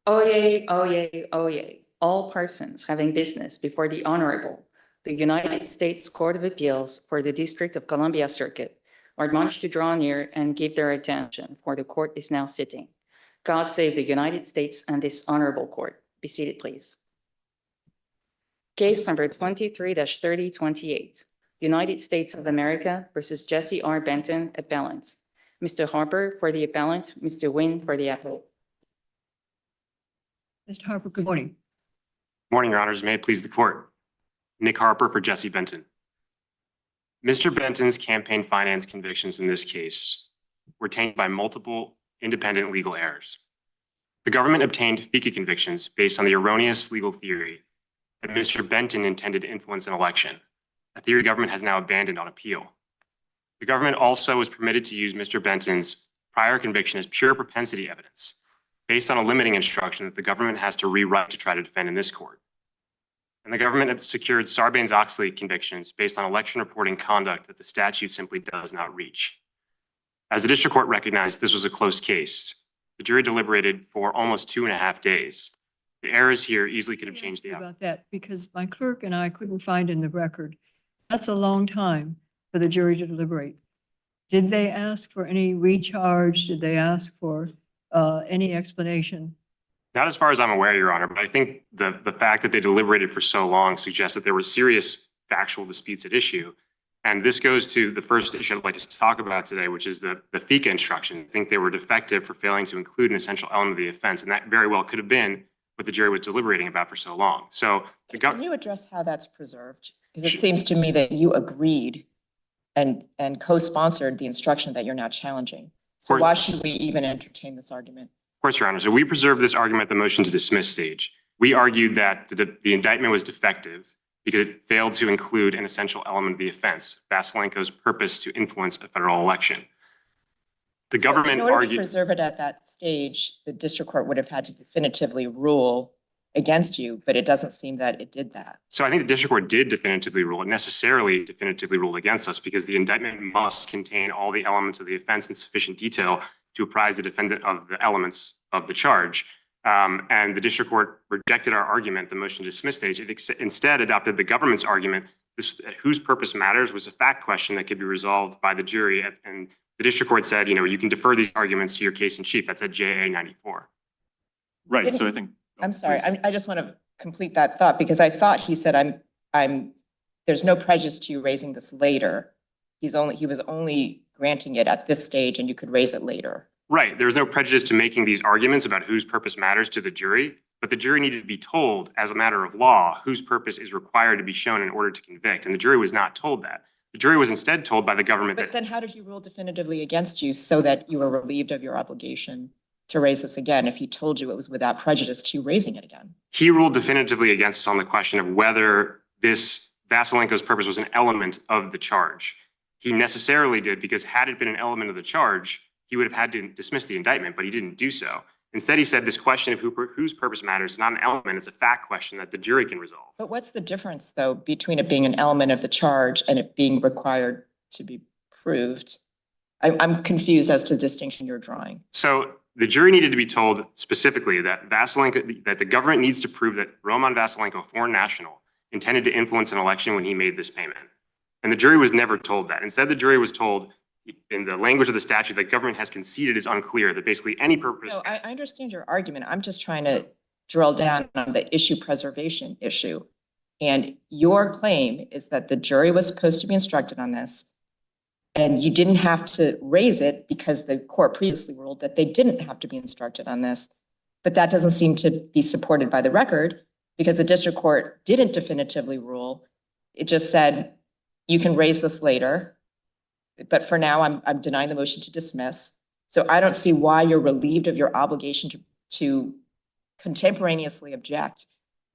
Oyez, oyez, oyez. All persons having business before the Honorable, the United States Court of Appeals for the District of Columbia Circuit are admonished to draw near and give their attention, for the court is now sitting. God save the United States and this honorable court. Be seated, please. Case number 23-3028, United States of America versus Jesse R. Benton, appellant. Mr. Harper for the appellant, Mr. Nguyen for the appellate. Mr. Harper, good morning. Morning, Your Honors. May it please the court. Nick Harper for Jesse Benton. Mr. Benton's campaign finance convictions in this case were tainted by multiple independent legal errors. The government obtained FECA convictions based on the erroneous legal theory that Mr. Benton intended to influence an election, a theory the government has now abandoned on appeal. The government also was permitted to use Mr. Benton's prior conviction as pure propensity evidence, based on a limiting instruction that the government has to rewrite to try to defend in this court. And the government secured Sarbanes-Oxley convictions based on election reporting conduct that the statute simply does not reach. As the district court recognized, this was a close case. The jury deliberated for almost 2.5 days. The errors here easily could have changed the outcome. About that, because my clerk and I couldn't find in the record, that's a long time for the jury to deliberate. Did they ask for any recharge? Did they ask for any explanation? Not as far as I'm aware, Your Honor, but I think the fact that they deliberated for so long suggests that there were serious factual disputes at issue. And this goes to the first issue I'd like to talk about today, which is the FECA instructions. I think they were defective for failing to include an essential element of the offense, and that very well could have been what the jury was deliberating about for so long. So can you address how that's preserved? Because it seems to me that you agreed and co-sponsored the instruction that you're now challenging. So why should we even entertain this argument? Of course, Your Honor. So we preserved this argument at the motion to dismiss stage. We argued that the indictment was defective because it failed to include an essential element of the offense, Vasilenko's purpose to influence a federal election. The government in order argued to preserve it at that stage, the district court would have had to definitively rule against you, but it doesn't seem that it did that. So I think the district court did definitively rule. It necessarily definitively ruled against us because the indictment must contain all the elements of the offense in sufficient detail to apprise the defendant of the elements of the charge. And the district court rejected our argument, the motion to dismiss stage. It instead adopted the government's argument. This whose purpose matters was a fact question that could be resolved by the jury. And the district court said, you can defer these arguments to your case in chief. That's at JA 94. Right. So I think. I'm sorry. I just want to complete that thought because I thought he said, there's no prejudice to you raising this later. He was only granting it at this stage and you could raise it later. Right. There's no prejudice to making these arguments about whose purpose matters to the jury, but the jury needed to be told as a matter of law whose purpose is required to be shown in order to convict. And the jury was not told that. The jury was instead told by the government But then how did he rule definitively against you so that you were relieved of your obligation to raise this again if he told you it was without prejudice to raising it again? He ruled definitively against us on the question of whether this Vasilenko's purpose was an element of the charge. He necessarily did because had it been an element of the charge, he would have had to dismiss the indictment, but he didn't do so. Instead, he said this question of whose purpose matters is not an element, it's a fact question that the jury can resolve. But what's the difference, though, between it being an element of the charge and it being required to be proved? I'm confused as to the distinction you're drawing. So the jury needed to be told specifically that that the government needs to prove that Roman Vasilenko, a foreign national, intended to influence an election when he made this payment. And the jury was never told that. Instead, the jury was told in the language of the statute that government has conceded is unclear, that basically any purpose. No, I understand your argument. I'm just trying to drill down on the issue preservation issue. And your claim is that the jury was supposed to be instructed on this, and you didn't have to raise it because the court previously ruled that they didn't have to be instructed on this. But that doesn't seem to be supported by the record because the district court didn't definitively rule. It just said, you can raise this later. But for now, I'm denying the motion to dismiss. So I don't see why you're relieved of your obligation to contemporaneously object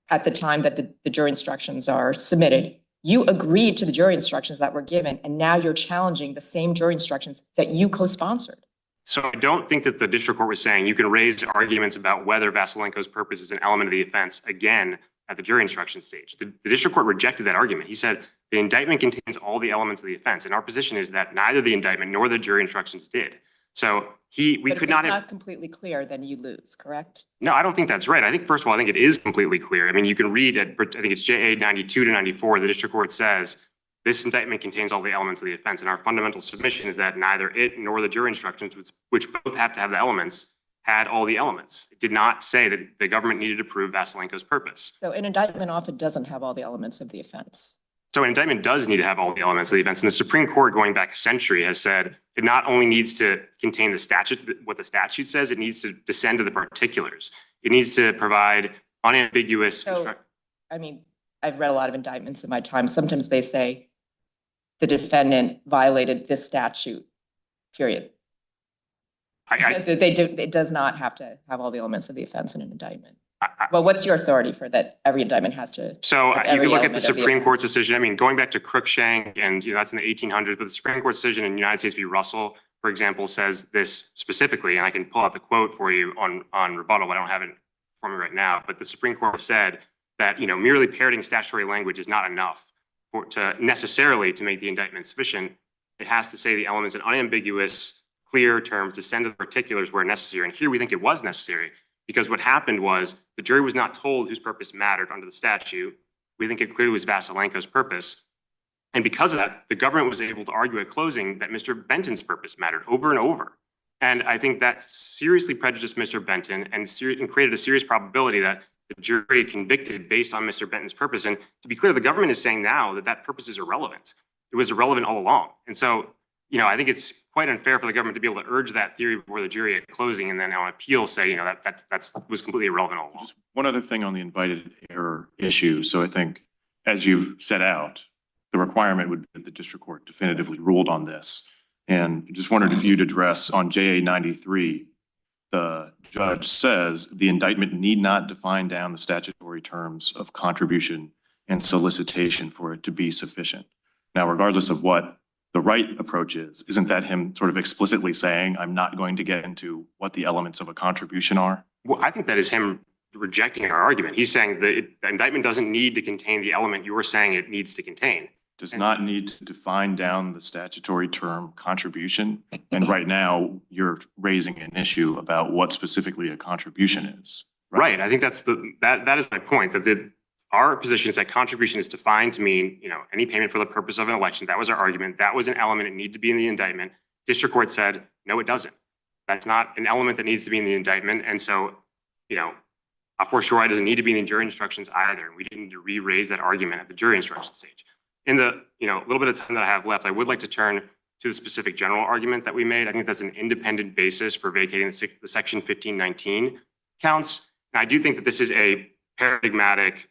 at the time that the jury instructions are submitted. You agreed to the jury instructions that were given, and now you're challenging the same jury instructions that you co-sponsored. So I don't think that the district court was saying you can raise arguments about whether Vasilenko's purpose is an element of the offense again at the jury instruction stage. The district court rejected that argument. He said the indictment contains all the elements of the offense, and our position is that neither the indictment nor the jury instructions did. So we But if could it's not have. not completely clear, then you lose, correct? No, I don't think that's right. I think, first of all, I think it is completely clear. I mean, you can read it, I think it's JA 92 to 94, the district court says, this indictment contains all the elements of the offense. And our fundamental submission is that neither it nor the jury instructions, which both have to have the elements, had all the elements. It did not say that the government needed to prove Vasilenko's purpose. So an indictment often doesn't have all the elements of the offense. So an indictment does need to have all the elements of the offense. And the Supreme Court, going back a century, has said it not only needs to contain the statute, what the statute says, it needs to descend to the particulars. It needs to provide unambiguous. So, I mean, I've read a lot of indictments in my time. Sometimes they say the defendant violated this statute, period. It does not have to have all the elements of the offense in an indictment. Well, what's your authority for that? Every indictment has to. So you every can look at element the of the Supreme Court's offense. decision. I mean, going back to Cruikshank and that's in the 1800s, but the Supreme Court's decision in United States v. Russell, for example, says this specifically, and I can pull out the quote for you on rebuttal, but I don't have it for me right now. But the Supreme Court said that, merely parroting statutory language is not enough to necessarily to make the indictment sufficient. It has to say the elements in unambiguous, clear terms, descend to the particulars where necessary. And here we think it was necessary. Because what happened was the jury was not told whose purpose mattered under the statute. We think it clearly was Vasilenko's purpose. And because of that, the government was able to argue at closing that Mr. Benton's purpose mattered over and over. And I think that seriously prejudiced Mr. Benton and created a serious probability that the jury convicted based on Mr. Benton's purpose. And to be clear, the government is saying now that that purpose is irrelevant. It was irrelevant all along. And so, I think it's quite unfair for the government to be able to urge that theory before the jury at closing and then on appeal say, that was completely irrelevant all along. Just one other thing on the invited error issue. So I think, as you've set out, the requirement would be that the district court definitively ruled on this. And just wondered if you'd address on JA 93, the judge says the indictment need not define down the statutory terms of contribution and solicitation for it to be sufficient. Now, regardless of what the right approach is, isn't that him sort of explicitly saying, I'm not going to get into what the elements of a contribution are? Well, I think that is him rejecting our argument. He's saying the indictment doesn't need to contain the element you were saying it needs to contain. Does not need to define down the statutory term contribution. And right now you're raising an issue about what specifically a contribution is. Right. I think that is my point, that our position is that contribution is defined to mean, any payment for the purpose of an election. That was our argument. That was an element that needed to be in the indictment. District court said, no, it doesn't. That's not an element that needs to be in the indictment. And so, a fortiori doesn't need to be in the jury instructions either. We didn't need to re-raise that argument at the jury instruction stage. In the, little bit of time that I have left, I would like to turn to the specific general argument that we made. I think that's an independent basis for vacating the section 1519 counts. And I do think that this is a paradigmatic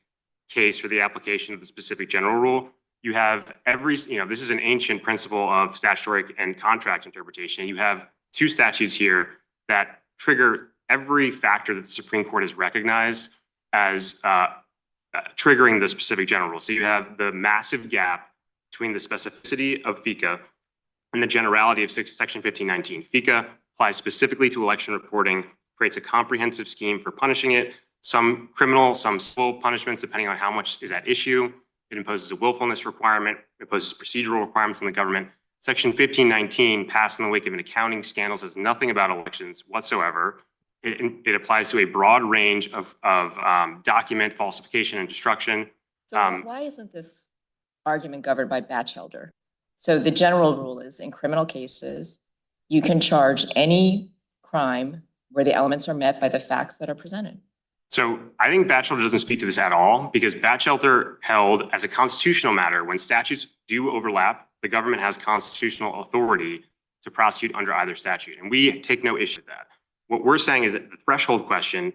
case for the application of the specific general rule. You have this is an ancient principle of statutory and contract interpretation. You have two statutes here that trigger every factor that the Supreme Court has recognized as triggering the specific general rule. So you have the massive gap between the specificity of FECA and the generality of section 1519. FECA applies specifically to election reporting, creates a comprehensive scheme for punishing it, some criminal, some civil punishments, depending on how much is at issue. It imposes a willfulness requirement, imposes procedural requirements on the government. Section 1519, passed in the wake of an accounting scandal, says nothing about elections whatsoever. It applies to a broad range of document falsification and destruction. So why isn't this argument governed by Batchelder? So the general rule is in criminal cases, you can charge any crime where the elements are met by the facts that are presented. So I think Batchelder doesn't speak to this at all, because Batchelder held as a constitutional matter, when statutes do overlap, the government has constitutional authority to prosecute under either statute. And we take no issue with that. What we're saying is that the threshold question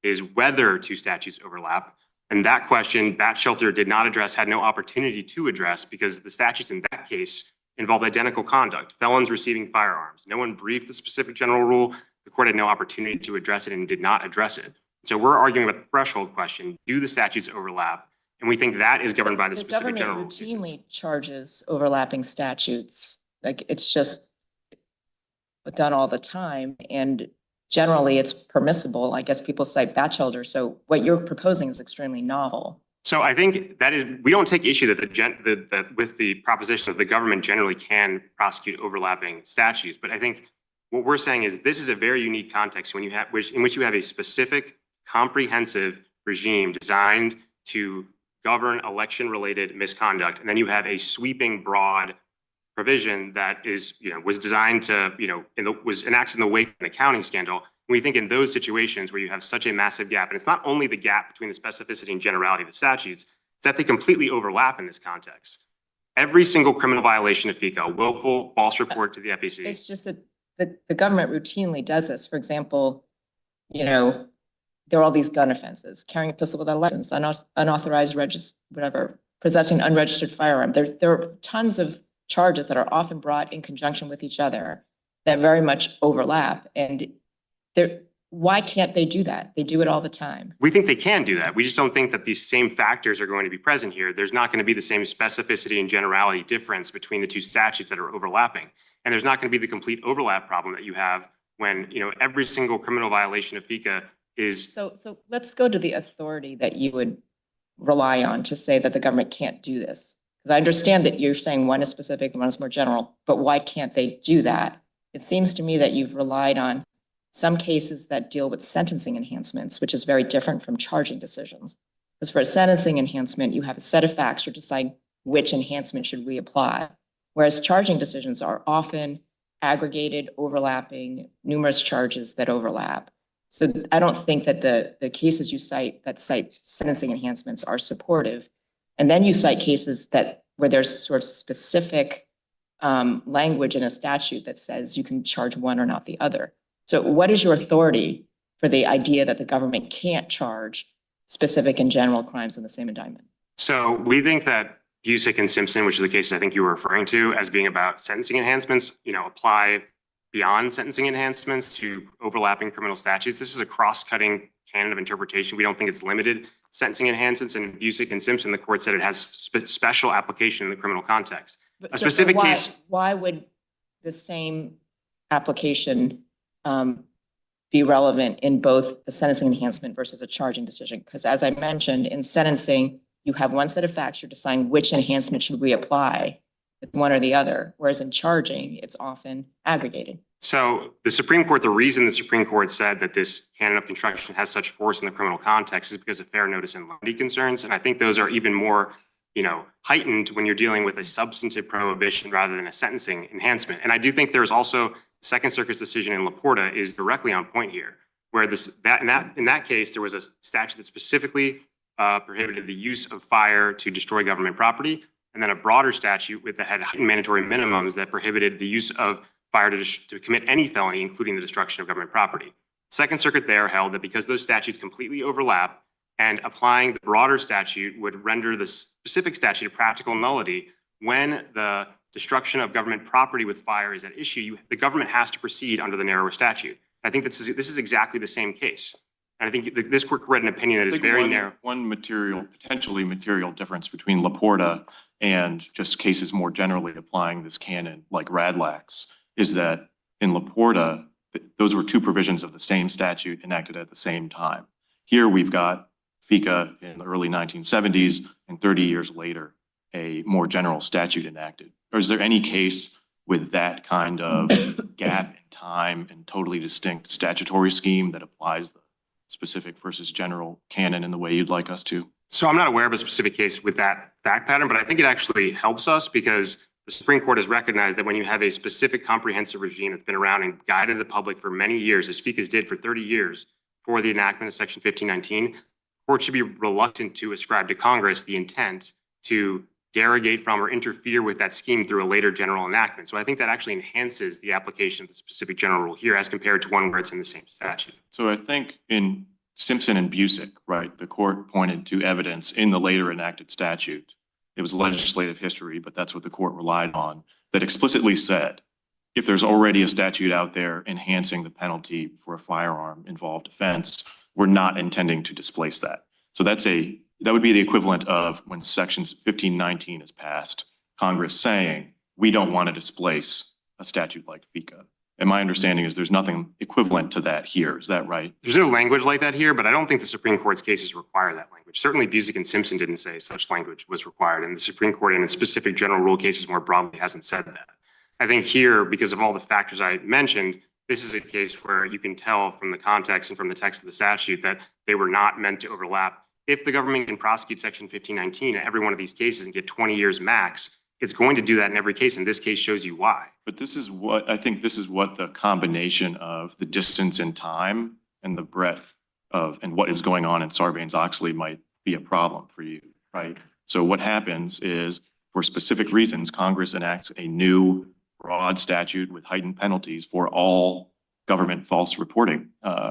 is whether two statutes overlap. And that question, Batchelder did not address, had no opportunity to address, because the statutes in that case involved identical conduct, felons receiving firearms. No one briefed the specific general rule. The court had no opportunity to address it and did not address it. So we're arguing about the threshold question. Do the statutes overlap? And we think that is governed by the specific general rule. The government routinely charges overlapping statutes. Like, it's just done all the time. And generally it's permissible. I guess people cite Batchelder. So what you're proposing is extremely novel. So I think that is, we don't take issue that with the proposition that the government generally can prosecute overlapping statutes. But I think What we're saying is this is a very unique context when you have, in which you have a specific comprehensive regime designed to govern election-related misconduct, and then you have a sweeping, broad provision that is, was designed to, was enacted in the wake of an accounting scandal. We think in those situations where you have such a massive gap, and it's not only the gap between the specificity and generality of the statutes, it's that they completely overlap in this context. Every single criminal violation of FECA, a willful false report to the FEC. It's just that the government routinely does this. For example, there are all these gun offenses, carrying a pistol without a license, unauthorized possessing unregistered firearm. There are tons of charges that are often brought in conjunction with each other that very much overlap. And why can't they do that? They do it all the time. We think they can do that. We just don't think that these same factors are going to be present here. There's not going to be the same specificity and generality difference between the two statutes that are overlapping. And there's not going to be the complete overlap problem that you have when, every single criminal violation of FECA is. So let's go to the authority that you would rely on to say that the government can't do this. Because I understand that you're saying one is specific and one is more general, but why can't they do that? It seems to me that you've relied on some cases that deal with sentencing enhancements, which is very different from charging decisions. Because for a sentencing enhancement, you have a set of facts, you're deciding which enhancement should we apply. Whereas charging decisions are often aggregated, overlapping, numerous charges that overlap. So I don't think that the cases you cite that cite sentencing enhancements are supportive. And then you cite cases where there's sort of specific language in a statute that says you can charge one or not the other. So what is your authority for the idea that the government can't charge specific and general crimes in the same indictment? So we think that Busick and Simpson, which is the cases I think you were referring to as being about sentencing enhancements, apply beyond sentencing enhancements to overlapping criminal statutes. This is a cross-cutting canon of interpretation. We don't think it's limited sentencing enhancements. And in Busick and Simpson, the court said it has special application in the criminal context. A specific case. Why would the same application be relevant in both a sentencing enhancement versus a charging decision? Because as I mentioned, in sentencing, you have one set of facts, you're deciding which enhancement should we apply with one or the other, whereas in charging, it's often aggregated. So the reason the Supreme Court said that this canon of construction has such force in the criminal context is because of fair notice and lenity concerns. And I think those are even more, heightened when you're dealing with a substantive prohibition rather than a sentencing enhancement. And I do think there's also Second Circuit's decision in Laporta is directly on point here, where in that case, there was a statute that specifically prohibited the use of fire to destroy government property, and then a broader statute that had heightened mandatory minimums that prohibited the use of fire to commit any felony, including the destruction of government property. Second Circuit there held that because those statutes completely overlap and applying the broader statute would render the specific statute a practical nullity when the destruction of government property with fire is at issue, the government has to proceed under the narrower statute. I think this is exactly the same case. And I think this court read an opinion that is very narrow. One potentially material difference between Laporta and just cases more generally applying this canon like Radlax is that in Laporta, those were two provisions of the same statute enacted at the same time. Here we've got FECA in the early 1970s and 30 years later, a more general statute enacted. Or is there any case with that kind of gap in time and totally distinct statutory scheme that applies the specific versus general canon in the way you'd like us to? So I'm not aware of a specific case with that fact pattern, but I think it actually helps us because the Supreme Court has recognized that when you have a specific comprehensive regime that's been around and guided the public for many years, as FECA's did for 30 years for the enactment of Section 1519, courts should be reluctant to ascribe to Congress the intent to derogate from or interfere with that scheme through a later general enactment. So I think that actually enhances the application of the specific general rule here as compared to one where it's in the same statute. So I think in Simpson and Busick, right, the court pointed to evidence in the later enacted statute. It was legislative history, but that's what the court relied on, that explicitly said, if there's already a statute out there enhancing the penalty for a firearm involved offense, we're not intending to displace that. So that would be the equivalent of when Sections 1519 is passed, Congress saying, we don't want to displace a statute like FECA. And my understanding is there's nothing equivalent to that here. Is that right? There's no language like that here, but I don't think the Supreme Court's cases require that language. Certainly Busick and Simpson didn't say such language was required, and the Supreme Court in its specific general rule cases more broadly hasn't said that. I think here, because of all the factors I mentioned, this is a case where you can tell from the context and from the text of the statute that they were not meant to overlap. If the government can prosecute Section 1519 in every one of these cases and get 20 years max, it's going to do that in every case, and this case shows you why. But this is what, I think this is what the combination of the distance in time and the breadth of, and what is going on in Sarbanes-Oxley might be a problem for you, right? So what happens is, for specific reasons, Congress enacts a new broad statute with heightened penalties for all government false reporting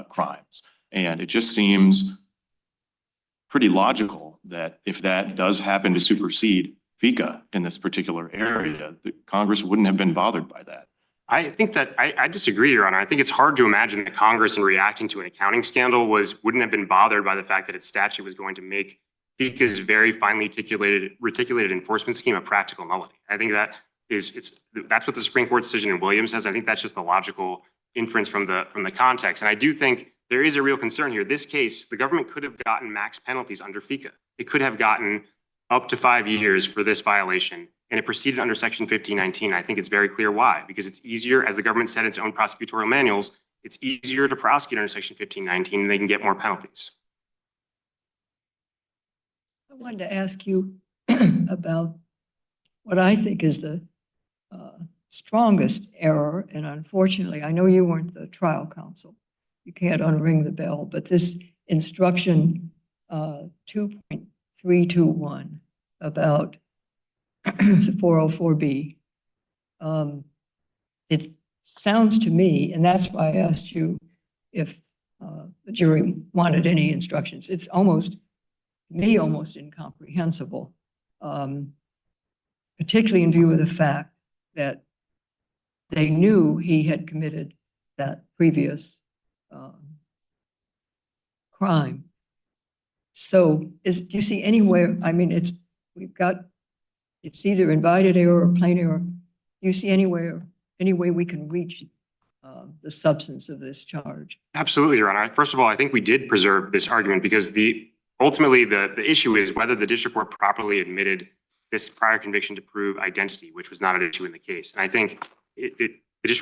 crimes. And it just seems pretty logical that if that does happen to supersede FECA in this particular area, that Congress wouldn't have been bothered by that. I think that I disagree, Your Honor. I think it's hard to imagine that Congress, in reacting to an accounting scandal, wouldn't have been bothered by the fact that its statute was going to make FECA's very finely reticulated enforcement scheme a practical nullity. I think that that's what the Supreme Court decision in Williams says. I think that's just the logical inference from the context. And I do think there is a real concern here. This case, the government could have gotten max penalties under FECA. It could have gotten up to 5 years for this violation, and it proceeded under Section 1519. I think it's very clear why, because it's easier, as the government said in its own prosecutorial manuals, it's easier to prosecute under Section 1519 and they can get more penalties. I wanted to ask you about what I think is the strongest error, and unfortunately, I know you weren't the trial counsel. You can't unring the bell, but this instruction 2.321 about the 404B, it sounds to me, and that's why I asked you if the jury wanted any instructions. It's almost incomprehensible, particularly in view of the fact that they knew he had committed that previous crime. So do you see anywhere, I mean, it's either invited error or plain error. Do you see any way we can reach the substance of this charge? Absolutely, Your Honor. First of all, I think we did preserve this argument because ultimately the issue is whether the district court properly admitted this prior conviction to prove identity, which was not an issue in the case. And I think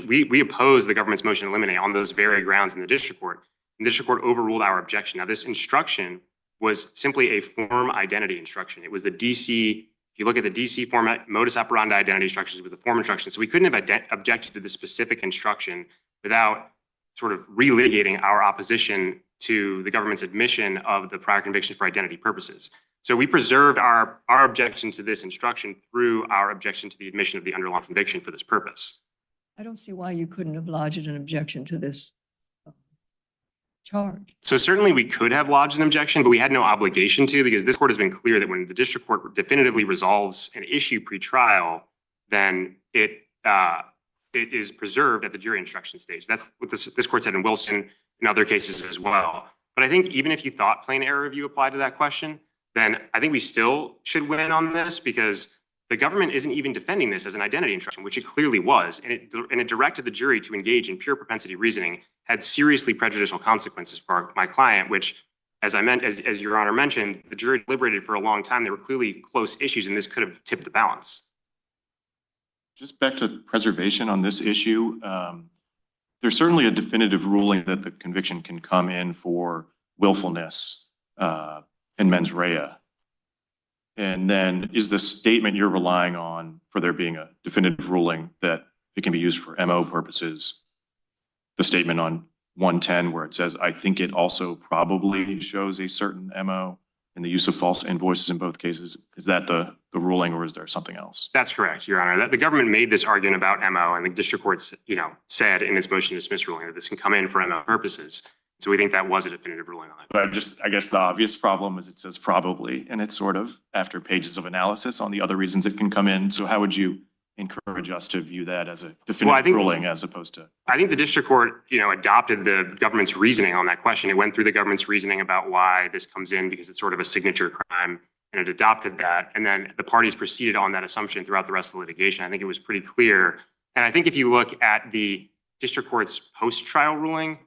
we opposed the government's motion to eliminate on those very grounds in the district court. And the district court overruled our objection. Now, this instruction was simply a form identity instruction. It was the DC, if you look at the DC format, modus operandi identity instructions, it was the form instruction. So we couldn't have objected to the specific instruction without sort of relitigating our opposition to the government's admission of the prior conviction for identity purposes. So we preserved our objection to this instruction through our objection to the admission of the underlying conviction for this purpose. I don't see why you couldn't have lodged an objection to this charge. So certainly we could have lodged an objection, but we had no obligation to, because this court has been clear that when the district court definitively resolves an issue pre-trial, then it is preserved at the jury instruction stage. That's what this court said in Wilson and other cases as well. But I think even if you thought plain error review applied to that question, then I think we still should win on this, because the government isn't even defending this as an identity instruction, which it clearly was. And it directed the jury to engage in pure propensity reasoning, had seriously prejudicial consequences for my client, which, as Your Honor mentioned, the jury deliberated for a long time. There were clearly close issues, and this could have tipped the balance. Just back to preservation on this issue, there's certainly a definitive ruling that the conviction can come in for willfulness and mens rea. And then is the statement you're relying on for there being a definitive ruling that it can be used for MO purposes, the statement on 110 where it says, I think it also probably shows a certain MO in the use of false invoices in both cases? Is that the ruling, or is there something else? That's correct, Your Honor. That the government made this argument about MO, and the district courts, said in its motion to dismiss ruling that this can come in for MO purposes. So we think that was a definitive ruling on it. But I guess the obvious problem is it says probably, and it's sort of after pages of analysis on the other reasons it can come in. So how would you encourage us to view that as a definitive ruling as opposed to? I think the district court, adopted the government's reasoning on that question. It went through the government's reasoning about why this comes in, because it's sort of a signature crime, and it adopted that. And then the parties proceeded on that assumption throughout the rest of the litigation. I think it was pretty clear. And I think if you look at the district court's post-trial ruling,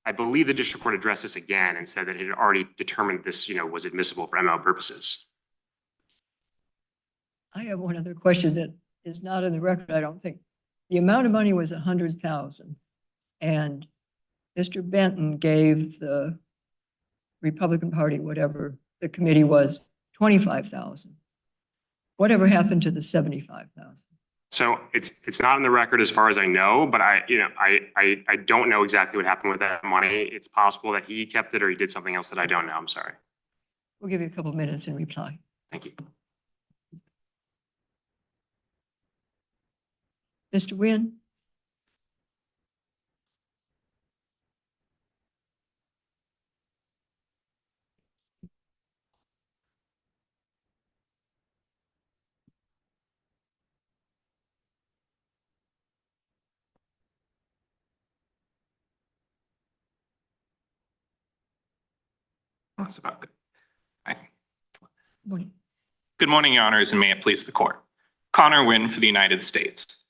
I believe the district court addressed this again and said that it had already determined this, was admissible for ML purposes. I have one other question that is not in the record, I don't think. The amount of money was $100,000. And Mr. Benton gave the Republican Party, whatever the committee was, 25,000. Whatever happened to the 75,000? So it's not in the record as far as I know, but I don't know exactly what happened with that money. It's possible that he kept it or he did something else that I don't know. I'm sorry. We'll give you a couple minutes in reply. Thank you. Mr. Nguyen? That's about good. Right. Morning. Good morning, Your Honors, and may it please the Court. Connor Nguyen for the United States.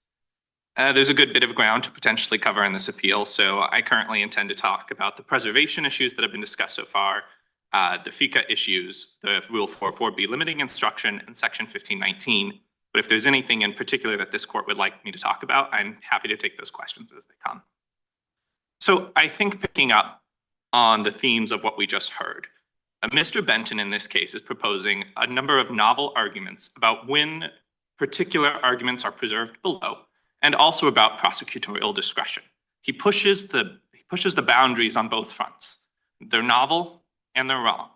There's a good bit of ground to potentially cover in this appeal, so I currently intend to talk about the preservation issues that have been discussed so far, the FECA issues, the Rule 404B limiting instruction, and Section 1519. But if there's anything in particular that this Court would like me to talk about, I'm happy to take those questions as they come. So I think picking up on the themes of what we just heard, Mr. Benton in this case is proposing a number of novel arguments about when particular arguments are preserved below, and also about prosecutorial discretion. He pushes the boundaries on both fronts. They're novel and they're wrong.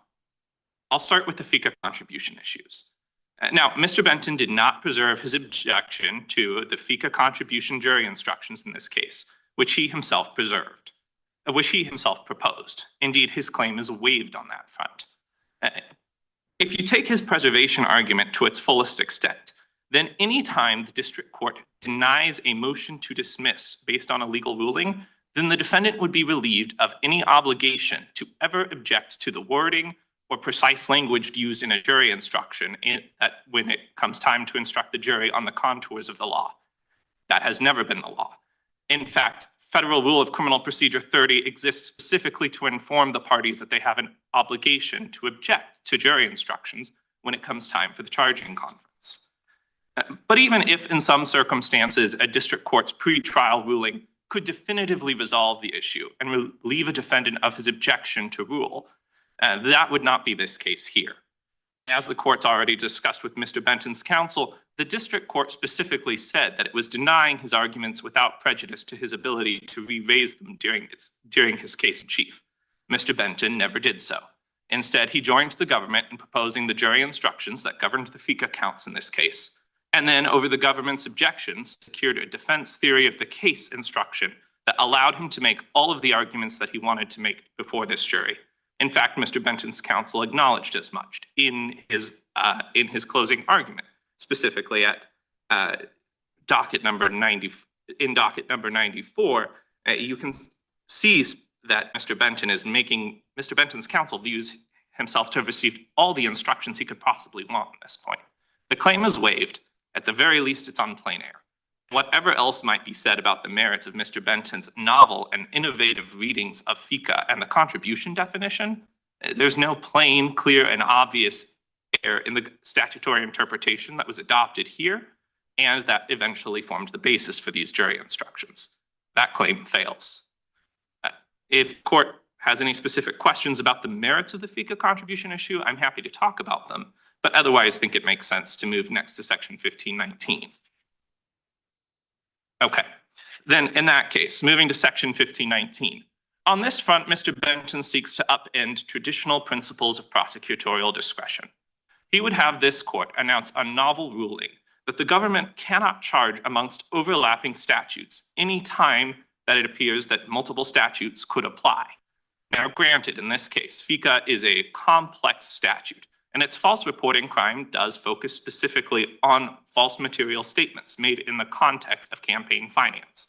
I'll start with the FECA contribution issues. Now, Mr. Benton did not preserve his objection to the FECA contribution jury instructions in this case, which he himself proposed. Indeed, his claim is waived on that front. If you take his preservation argument to its fullest extent, then anytime the district court denies a motion to dismiss based on a legal ruling, then the defendant would be relieved of any obligation to ever object to the wording or precise language used in a jury instruction when it comes time to instruct the jury on the contours of the law. That has never been the law. In fact, Federal Rule of Criminal Procedure 30 exists specifically to inform the parties that they have an obligation to object to jury instructions when it comes time for the charging conference. But even if in some circumstances a district court's pretrial ruling could definitively resolve the issue and relieve a defendant of his objection to rule, that would not be this case here. As the court's already discussed with Mr. Benton's counsel, the district court specifically said that it was denying his arguments without prejudice to his ability to re-raise them during his case in chief. Mr. Benton never did so. Instead, he joined the government in proposing the jury instructions that governed the FECA counts in this case, and then over the government's objections, secured a defense theory of the case instruction that allowed him to make all of the arguments that he wanted to make before this jury. In fact, Mr. Benton's counsel acknowledged as much in his closing argument, specifically at docket number 90. In docket number 94, you can see that Mr. Benton's counsel views himself to have received all the instructions he could possibly want at this point. The claim is waived. At the very least, it's on plain air. Whatever else might be said about the merits of Mr. Benton's novel and innovative readings of FECA and the contribution definition, there's no plain, clear, and obvious error in the statutory interpretation that was adopted here and that eventually formed the basis for these jury instructions. That claim fails. If the court has any specific questions about the merits of the FECA contribution issue, I'm happy to talk about them, but otherwise think it makes sense to move next to Section 1519. Okay, then in that case, moving to Section 1519. On this front, Mr. Benton seeks to upend traditional principles of prosecutorial discretion. He would have this court announce a novel ruling that the government cannot charge amongst overlapping statutes any time that it appears that multiple statutes could apply. Now, granted, in this case, FECA is a complex statute, and its false reporting crime does focus specifically on false material statements made in the context of campaign finance.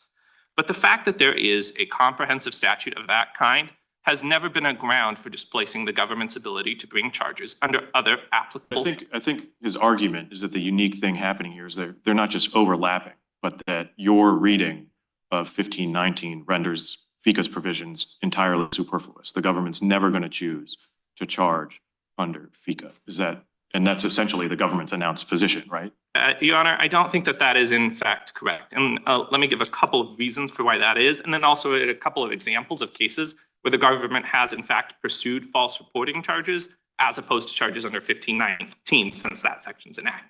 But the fact that there is a comprehensive statute of that kind has never been a ground for displacing the government's ability to bring charges under other applicable. I think his argument is that the unique thing happening here is that they're not just overlapping, but that your reading of 1519 renders FECA's provisions entirely superfluous. The government's never going to choose to charge under FECA. Is that And that's essentially the government's announced position, right? Your Honor, I don't think that that is in fact correct. And let me give a couple of reasons for why that is, and then also a couple of examples of cases where the government has in fact pursued false reporting charges as opposed to charges under 1519 since that section's enacted.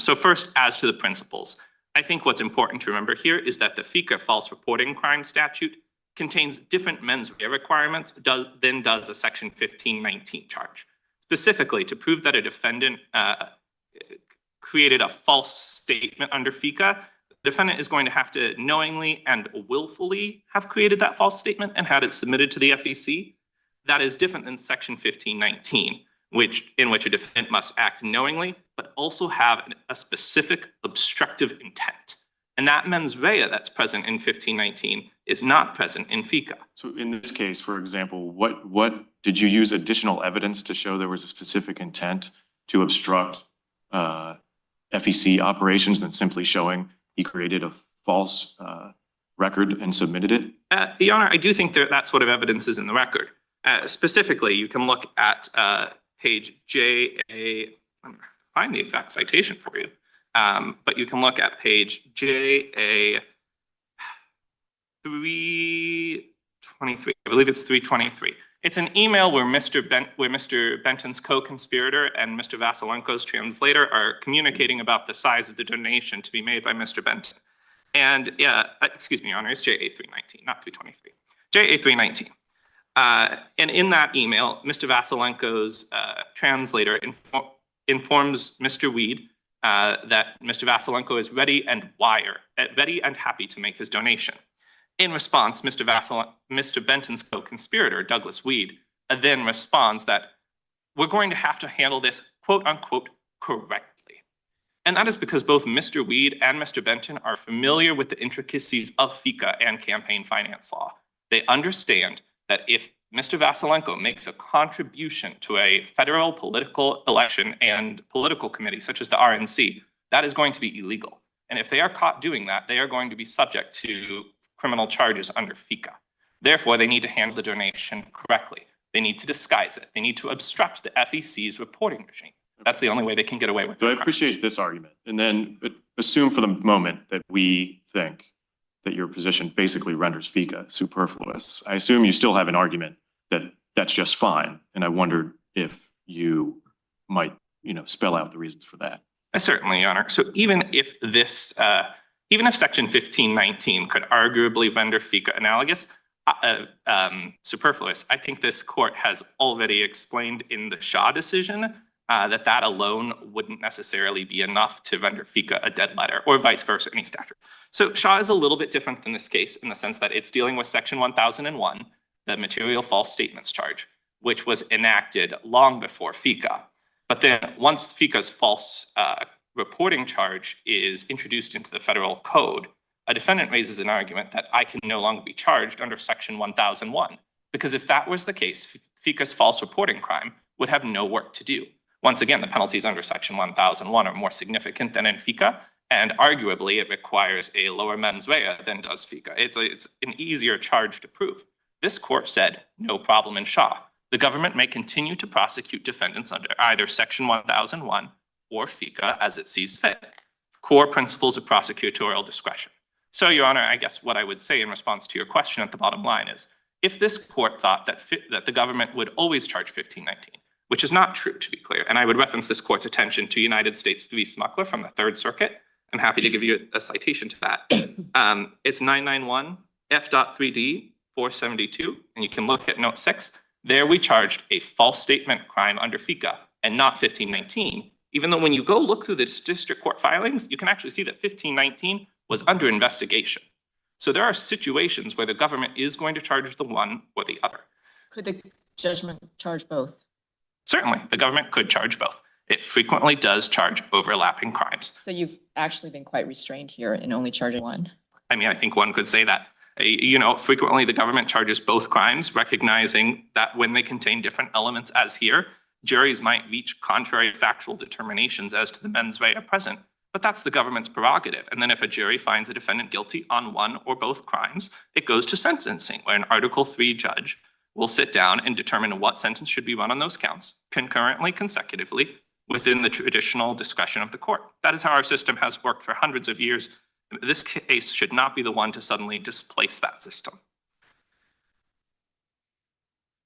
So first, as to the principles, I think what's important to remember here is that the FECA false reporting crime statute contains different mens rea requirements than does a section 1519 charge. Specifically, to prove that a defendant created a false statement under FECA, the defendant is going to have to knowingly and willfully have created that false statement and had it submitted to the FEC. That is different than section 1519, in which a defendant must act knowingly, but also have a specific obstructive intent. And that mens rea that's present in 1519 is not present in FECA. So in this case, for example, what did you use additional evidence to show there was a specific intent to obstruct FEC operations than simply showing he created a false record and submitted it? Your Honor, I do think that sort of evidence is in the record. Specifically, you can look at page JA, I'm find the exact citation for you, but you can look at page JA 323. I believe it's 323. It's an email where Mr. Benton's co-conspirator and Mr. Vasilenko's translator are communicating about the size of the donation to be made by Mr. Benton. And excuse me, Your Honor, it's JA 319, not 323. JA 319. And in that email, Mr. Vasilenko's translator informs Mr. Weed that Mr. Vasilenko is ready and happy to make his donation. In response, Mr. Benton's co-conspirator, Douglas Weed, then responds that we're going to have to handle this quote unquote correctly. And that is because both Mr. Weed and Mr. Benton are familiar with the intricacies of FECA and campaign finance law. They understand that if Mr. Vasilenko makes a contribution to a federal political election and political committee, such as the RNC, that is going to be illegal. And if they are caught doing that, they are going to be subject to criminal charges under FECA. Therefore, they need to handle the donation correctly. They need to disguise it. They need to obstruct the FEC's reporting regime. That's the only way they can get away with it. So I appreciate this argument. And then assume for the moment that we think that your position basically renders FECA superfluous. I assume you still have an argument that that's just fine. And I wondered if you might, spell out the reasons for that. Certainly, Your Honor. So even if Section 1519 could arguably render FECA analogous, superfluous, I think this court has already explained in the Shaw decision that alone wouldn't necessarily be enough to render FECA a dead letter, or vice versa, any statute. So Shaw is a little bit different than this case in the sense that it's dealing with Section 1001, the material false statements charge, which was enacted long before FECA. But then once FECA's false reporting charge is introduced into the federal code, a defendant raises an argument that I can no longer be charged under Section 1001, because if that was the case, FECA's false reporting crime would have no work to do. Once again, the penalties under Section 1001 are more significant than in FECA, and arguably it requires a lower mens rea than does FECA. It's an easier charge to prove. This court said, no problem in Shaw. The government may continue to prosecute defendants under either Section 1001 or FECA as it sees fit. Core principles of prosecutorial discretion. So, Your Honor, I guess what I would say in response to your question at the bottom line is, if this court thought that the government would always charge 1519, which is not true, to be clear, and I would reference this court's attention to United States v. Smuckler from the Third Circuit. I'm happy to give you a citation to that. It's 991 F.3D 472, and you can look at note 6. There we charged a false statement crime under FECA and not 1519, even though when you go look through the district court filings, you can actually see that 1519 was under investigation. So there are situations where the government is going to charge the one or the other. Could the judgment charge both? Certainly, the government could charge both. It frequently does charge overlapping crimes. So you've actually been quite restrained here in only charging one. I mean, I think one could say that. Frequently the government charges both crimes, recognizing that when they contain different elements as here, juries might reach contrary factual determinations as to the mens rea present, but that's the government's prerogative. And then if a jury finds a defendant guilty on one or both crimes, it goes to sentencing, where an Article III judge will sit down and determine what sentence should be run on those counts, concurrently, consecutively, within the traditional discretion of the court. That is how our system has worked for hundreds of years. This case should not be the one to suddenly displace that system.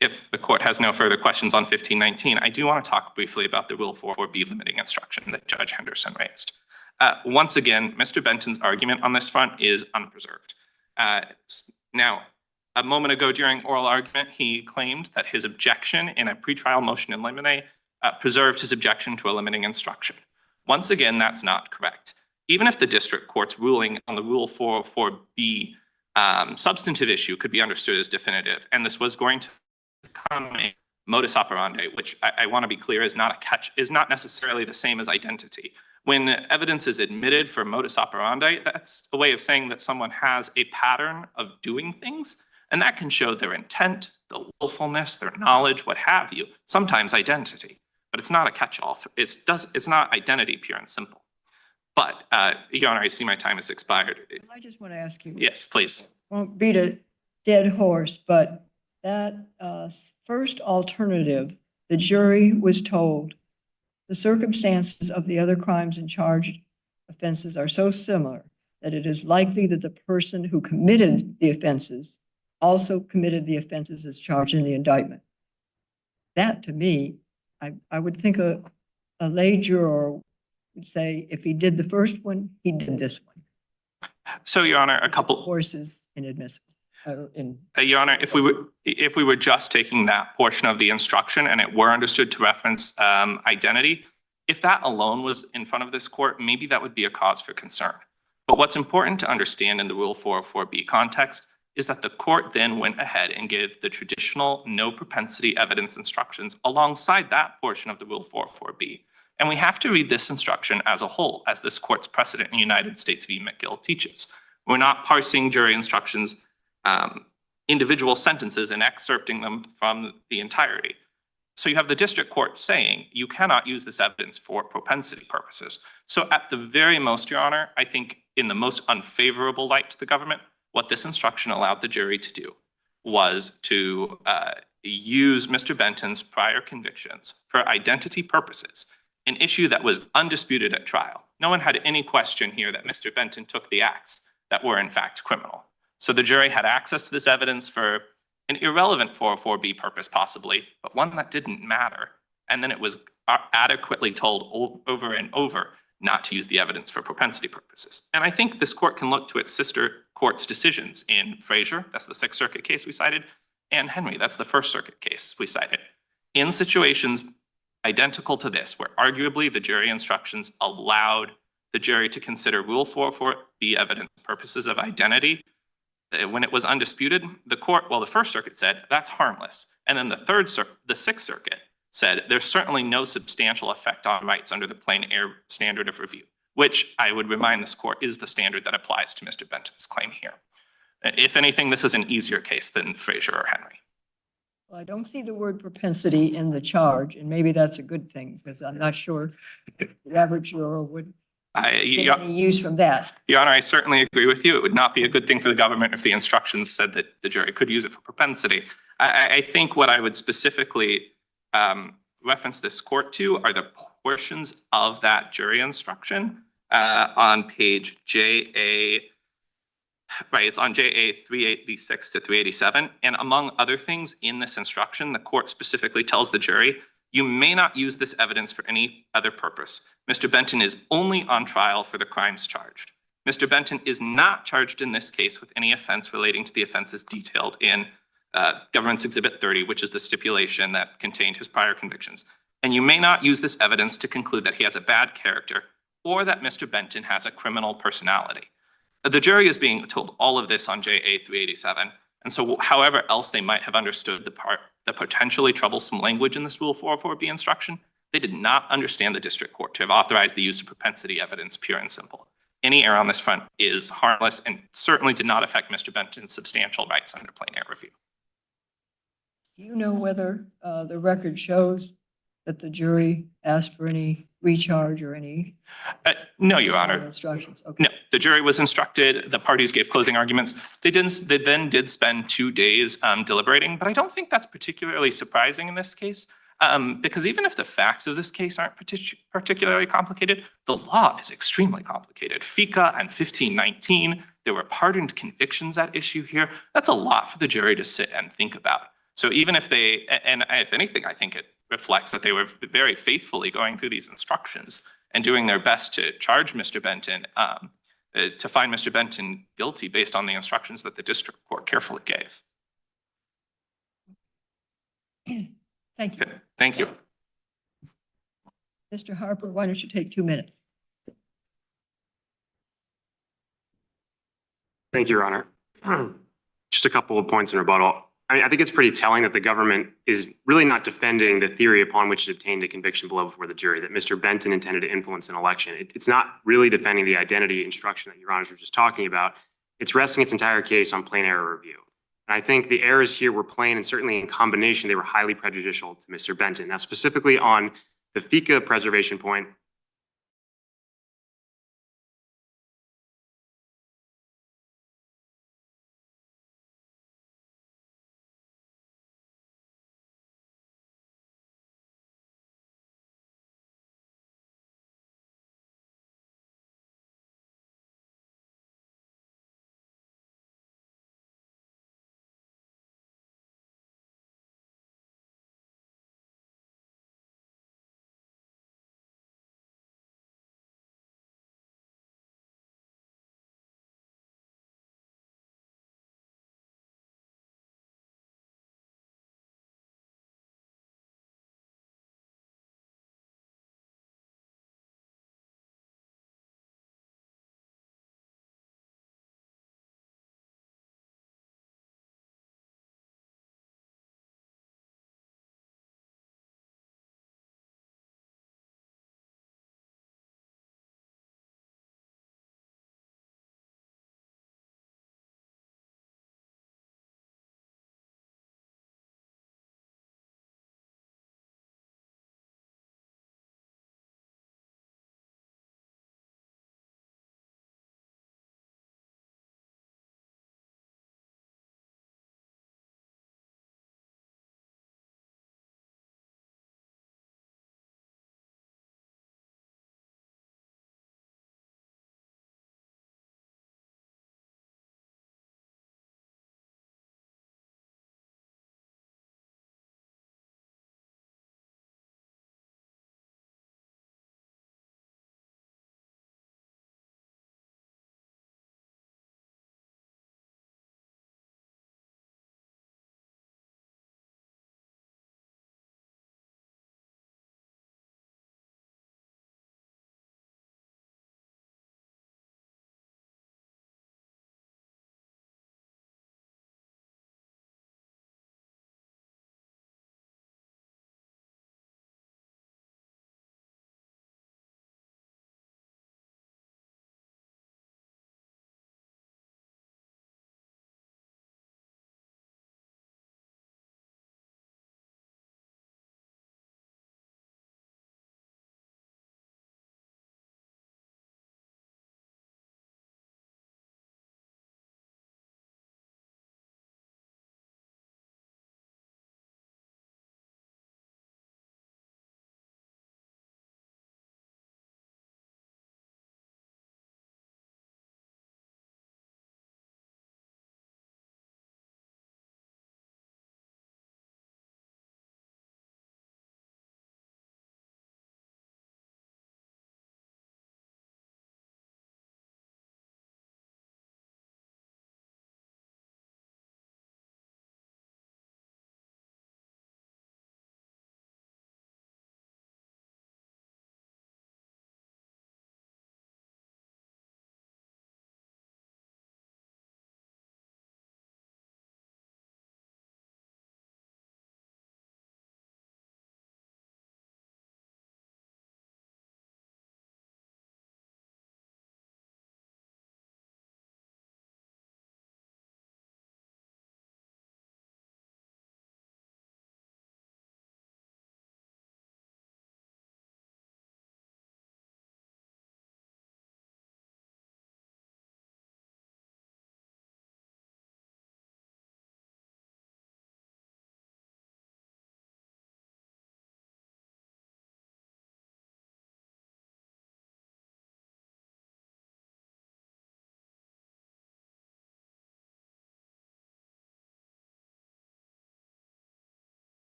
If the court has no further questions on 1519, I do want to talk briefly about the Rule 4.4b limiting instruction that Judge Henderson raised. Once again, Mr. Benton's argument on this front is unpreserved. Now, a moment ago during oral argument, he claimed that his objection in a pretrial motion in limine preserved his objection to a limiting instruction. Once again, that's not correct. Even if the district court's ruling on the Rule 4.4b substantive issue could be understood as definitive, and this was going to become a modus operandi, which I want to be clear is not necessarily the same as identity. When evidence is admitted for modus operandi, that's a way of saying that someone has a pattern of doing things, and that can show their intent, the willfulness, their knowledge, what have you, sometimes identity. But it's not a catch-all. It's not identity, pure and simple. But, Your Honor, I see my time has expired. I just want to ask you. Yes, please. Won't beat a dead horse, but that first alternative, the jury was told the circumstances of the other crimes and charged offenses are so similar that it is likely that the person who committed the offenses also committed the offenses as charged in the indictment. That, to me, I would think a lay juror would say, if he did the first one, he did this one. So, Your Honor, a couple. Horses inadmissible. Your Honor, if we were just taking that portion of the instruction and it were understood to reference identity, if that alone was in front of this court, maybe that would be a cause for concern. But what's important to understand in the Rule 404b context is that the court then went ahead and gave the traditional no propensity evidence instructions alongside that portion of the Rule 404b. And we have to read this instruction as a whole, as this court's precedent in United States v. McGill teaches. We're not parsing jury instructions individual sentences and excerpting them from the entirety. So you have the district court saying you cannot use this evidence for propensity purposes. So at the very most, Your Honor, I think in the most unfavorable light to the government, what this instruction allowed the jury to do was to use Mr. Benton's prior convictions for identity purposes, an issue that was undisputed at trial. No one had any question here that Mr. Benton took the acts that were in fact criminal. So the jury had access to this evidence for an irrelevant 404b purpose possibly, but one that didn't matter. And then it was adequately told over and over not to use the evidence for propensity purposes. And I think this court can look to its sister court's decisions in Frazier, that's the Sixth Circuit case we cited, and Henry, that's the First Circuit case we cited. In situations identical to this, where arguably the jury instructions allowed the jury to consider Rule 404b evidence purposes of identity, when it was undisputed, the First Circuit said that's harmless. And then the Sixth Circuit said there's certainly no substantial effect on rights under the plain air standard of review, which I would remind this court is the standard that applies to Mr. Benton's claim here. If anything, this is an easier case than Frazier or Henry. Well, I don't see the word propensity in the charge, and maybe that's a good thing because I'm not sure the average juror would get any use from that. Your Honor, I certainly agree with you. It would not be a good thing for the government if the instructions said that the jury could use it for propensity. I think what I would specifically reference this court to are the portions of that jury instruction on page JA, right, it's on JA 386 to 387. And among other things in this instruction, the court specifically tells the jury, you may not use this evidence for any other purpose. Mr. Benton is only on trial for the crimes charged. Mr. Benton is not charged in this case with any offense relating to the offenses detailed in Government's Exhibit 30, which is the stipulation that contained his prior convictions. And you may not use this evidence to conclude that he has a bad character or that Mr. Benton has a criminal personality. The jury is being told all of this on JA 387. And so however else they might have understood the potentially troublesome language in this Rule 404b instruction, they did not understand the district court to have authorized the use of propensity evidence, pure and simple. Any error on this front is harmless and certainly did not affect Mr. Benton's substantial rights under plain air review. Do you know whether the record shows that the jury asked for any recharge or any? No, Your Honor. Instructions. Okay. No, the jury was instructed. The parties gave closing arguments. They then did spend 2 days deliberating, but I don't think that's particularly surprising in this case. Because even if the facts of this case aren't particularly complicated, the law is extremely complicated. FECA and 1519, there were pardoned convictions at issue here. That's a lot for the jury to sit and think about. So even if they, and if anything, I think it reflects that they were very faithfully going through these instructions and doing their best to charge Mr. Benton, to find Mr. Benton guilty based on the instructions that the district court carefully gave. Thank you. Thank you. Mr. Harper, why don't you take 2 minutes? Thank you, Your Honor. Just a couple of points in rebuttal. I think it's pretty telling that the government is really not defending the theory upon which it obtained a conviction below before the jury, that Mr. Benton intended to influence an election. It's not really defending the identity instruction that Your Honors were just talking about. It's resting its entire case on plain error review. And I think the errors here were plain, and certainly in combination, they were highly prejudicial to Mr. Benton. Now, specifically on the FECA preservation point,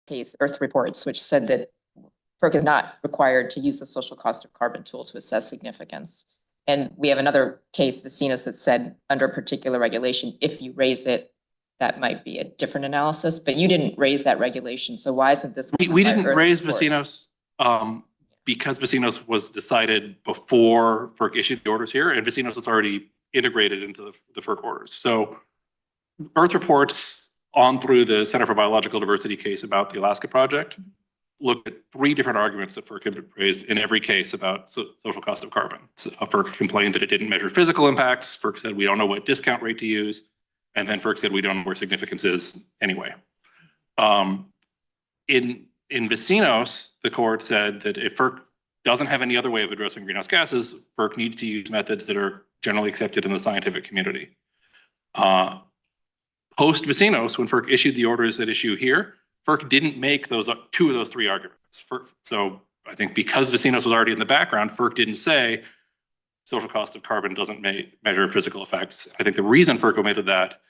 case, Earth Reports, which said that FERC is not required to use the social cost of carbon tool to assess significance. And we have another case, Vecinos, that said under a particular regulation, if you raise it, that might be a different analysis, but you didn't raise that regulation. So why isn't this? We didn't Earth raise Reports? Vecinos because Vecinos was decided before FERC issued the orders here, and Vecinos was already integrated into the FERC orders. So Earth Reports on through the Center for Biological Diversity case about the Alaska project looked at 3 different arguments that FERC had raised in every case about social cost of carbon. So FERC complained that it didn't measure physical impacts. FERC said we don't know what discount rate to use. And then FERC said we don't know where significance is anyway. In Vecinos, the court said that if FERC doesn't have any other way of addressing greenhouse gases, FERC needs to use methods that are generally accepted in the scientific community. Post Vecinos, when FERC issued the orders at issue here, FERC didn't make those 2 of those 3 arguments. So I think because Vecinos was already in the background, FERC didn't say social cost of carbon doesn't measure physical effects. I think the reason FERC omitted that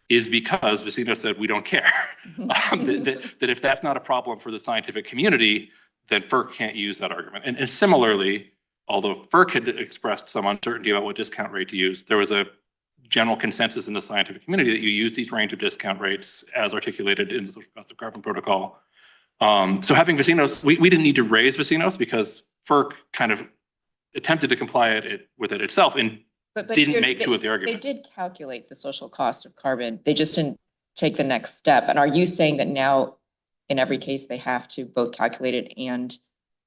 is because Vecinos said we don't care. That if that's not a problem for the scientific community, then FERC can't use that argument. And similarly, although FERC had expressed some uncertainty about what discount rate to use, there was a general consensus in the scientific community that you use these range of discount rates as articulated in the social cost of carbon protocol. So having Vecinos, we didn't need to raise Vecinos because FERC kind of attempted to comply with it itself and didn't make 2 of the arguments. They did calculate the social cost of carbon. They just didn't take the next step. And are you saying that now in every case they have to both calculate it and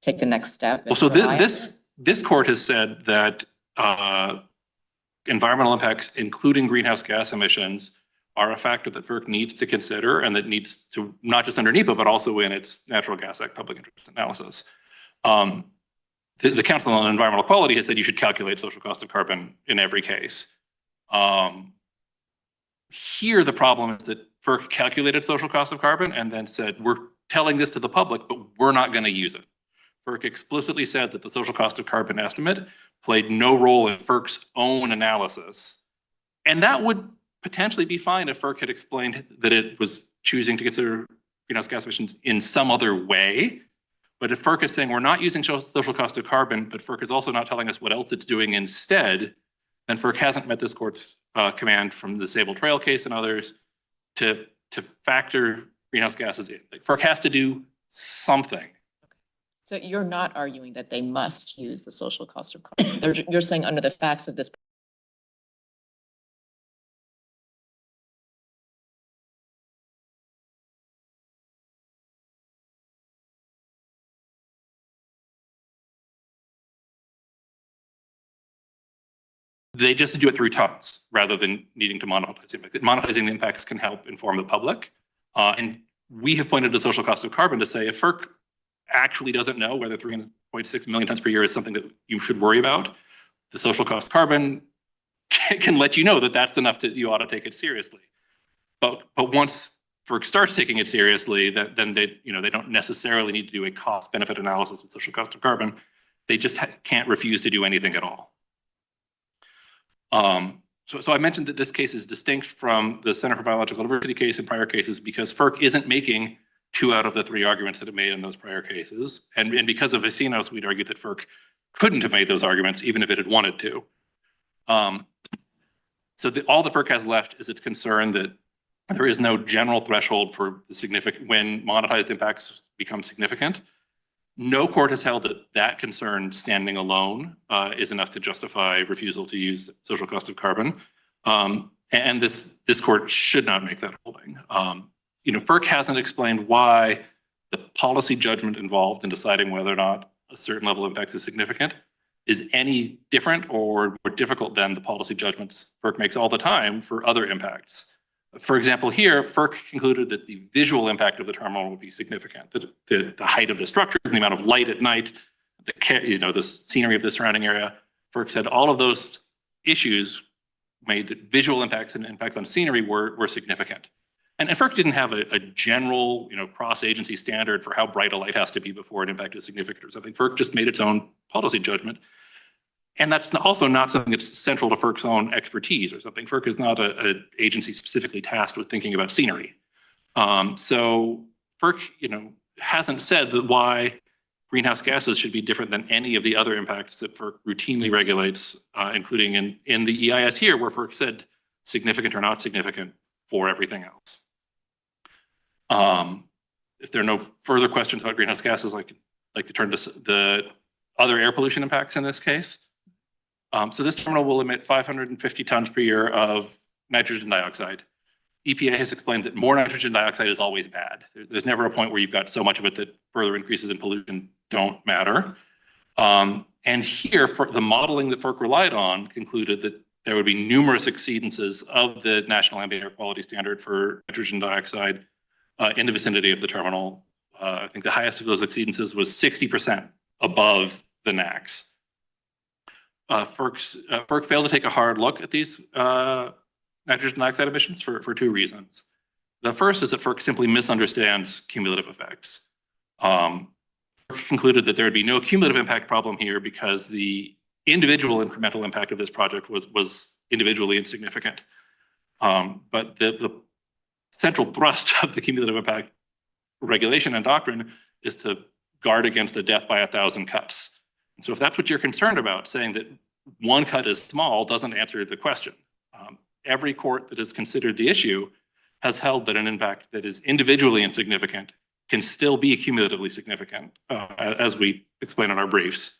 take the next step? Well, so this court has said that environmental impacts, including greenhouse gas emissions, are a factor that FERC needs to consider and that needs to, not just under NEPA, but also in its Natural Gas Act public interest analysis. The Council on Environmental Quality has said you should calculate social cost of carbon in every case. Here, the problem is that FERC calculated social cost of carbon and then said, we're telling this to the public, but we're not going to use it. FERC explicitly said that the social cost of carbon estimate played no role in FERC's own analysis. And that would potentially be fine if FERC had explained that it was choosing to consider greenhouse gas emissions in some other way. But if FERC is saying we're not using social cost of carbon, but FERC is also not telling us what else it's doing instead, then FERC hasn't met this court's command from the Sable Trail case and others to factor greenhouse gases in. Like FERC has to do something. So you're not arguing that they must use the social cost of carbon. You're saying under the facts of this. They just do it through tons rather than needing to monetize impacts. Monetizing the impacts can help inform the public. And we have pointed to social cost of carbon to say if FERC actually doesn't know whether 3.6 million tons per year is something that you should worry about, the social cost of carbon can let you know that that's enough to, you ought to take it seriously. But once FERC starts taking it seriously, then they don't necessarily need to do a cost benefit analysis of social cost of carbon. They just can't refuse to do anything at all. So I mentioned that this case is distinct from the Center for Biological Diversity case and prior cases because FERC isn't making 2 out of the 3 arguments that it made in those prior cases. And because of Vecinos, we'd argue that FERC couldn't have made those arguments even if it had wanted to. So all the FERC has left is its concern that there is no general threshold for the significant when monetized impacts become significant. No court has held that that concern standing alone is enough to justify refusal to use social cost of carbon. And this court should not make that holding. FERC hasn't explained why the policy judgment involved in deciding whether or not a certain level of impact is significant is any different or more difficult than the policy judgments FERC makes all the time for other impacts. For example, here, FERC concluded that the visual impact of the terminal would be significant, that the height of the structure, the amount of light at night, the scenery of the surrounding area. FERC said all of those issues made that visual impacts and impacts on scenery were significant. And FERC didn't have a general, cross-agency standard for how bright a light has to be before an impact is significant or something. FERC just made its own policy judgment. And that's also not something that's central to FERC's own expertise or something. FERC is not an agency specifically tasked with thinking about scenery. So FERC, hasn't said that why greenhouse gases should be different than any of the other impacts that FERC routinely regulates, including in the EIS here, where FERC said significant or not significant for everything else. If there are no further questions about greenhouse gases, I'd like to turn to the other air pollution impacts in this case. So this terminal will emit 550 tons per year of nitrogen dioxide. EPA has explained that more nitrogen dioxide is always bad. There's never a point where you've got so much of it that further increases in pollution don't matter. And here, for the modeling that FERC relied on concluded that there would be numerous exceedances of the National Ambient Air Quality Standard for nitrogen dioxide in the vicinity of the terminal. I think the highest of those exceedances was 60% above the NAAQS. FERC failed to take a hard look at these nitrogen dioxide emissions for two reasons. The first is that FERC simply misunderstands cumulative effects. FERC concluded that there would be no cumulative impact problem here because the individual incremental impact of this project was individually insignificant. But the central thrust of the cumulative impact regulation and doctrine is to guard against a death by 1,000 cuts. And so if that's what you're concerned about, saying that one cut is small doesn't answer the question. Every court that has considered the issue has held that an impact that is individually insignificant can still be cumulatively significant, as we explain in our briefs.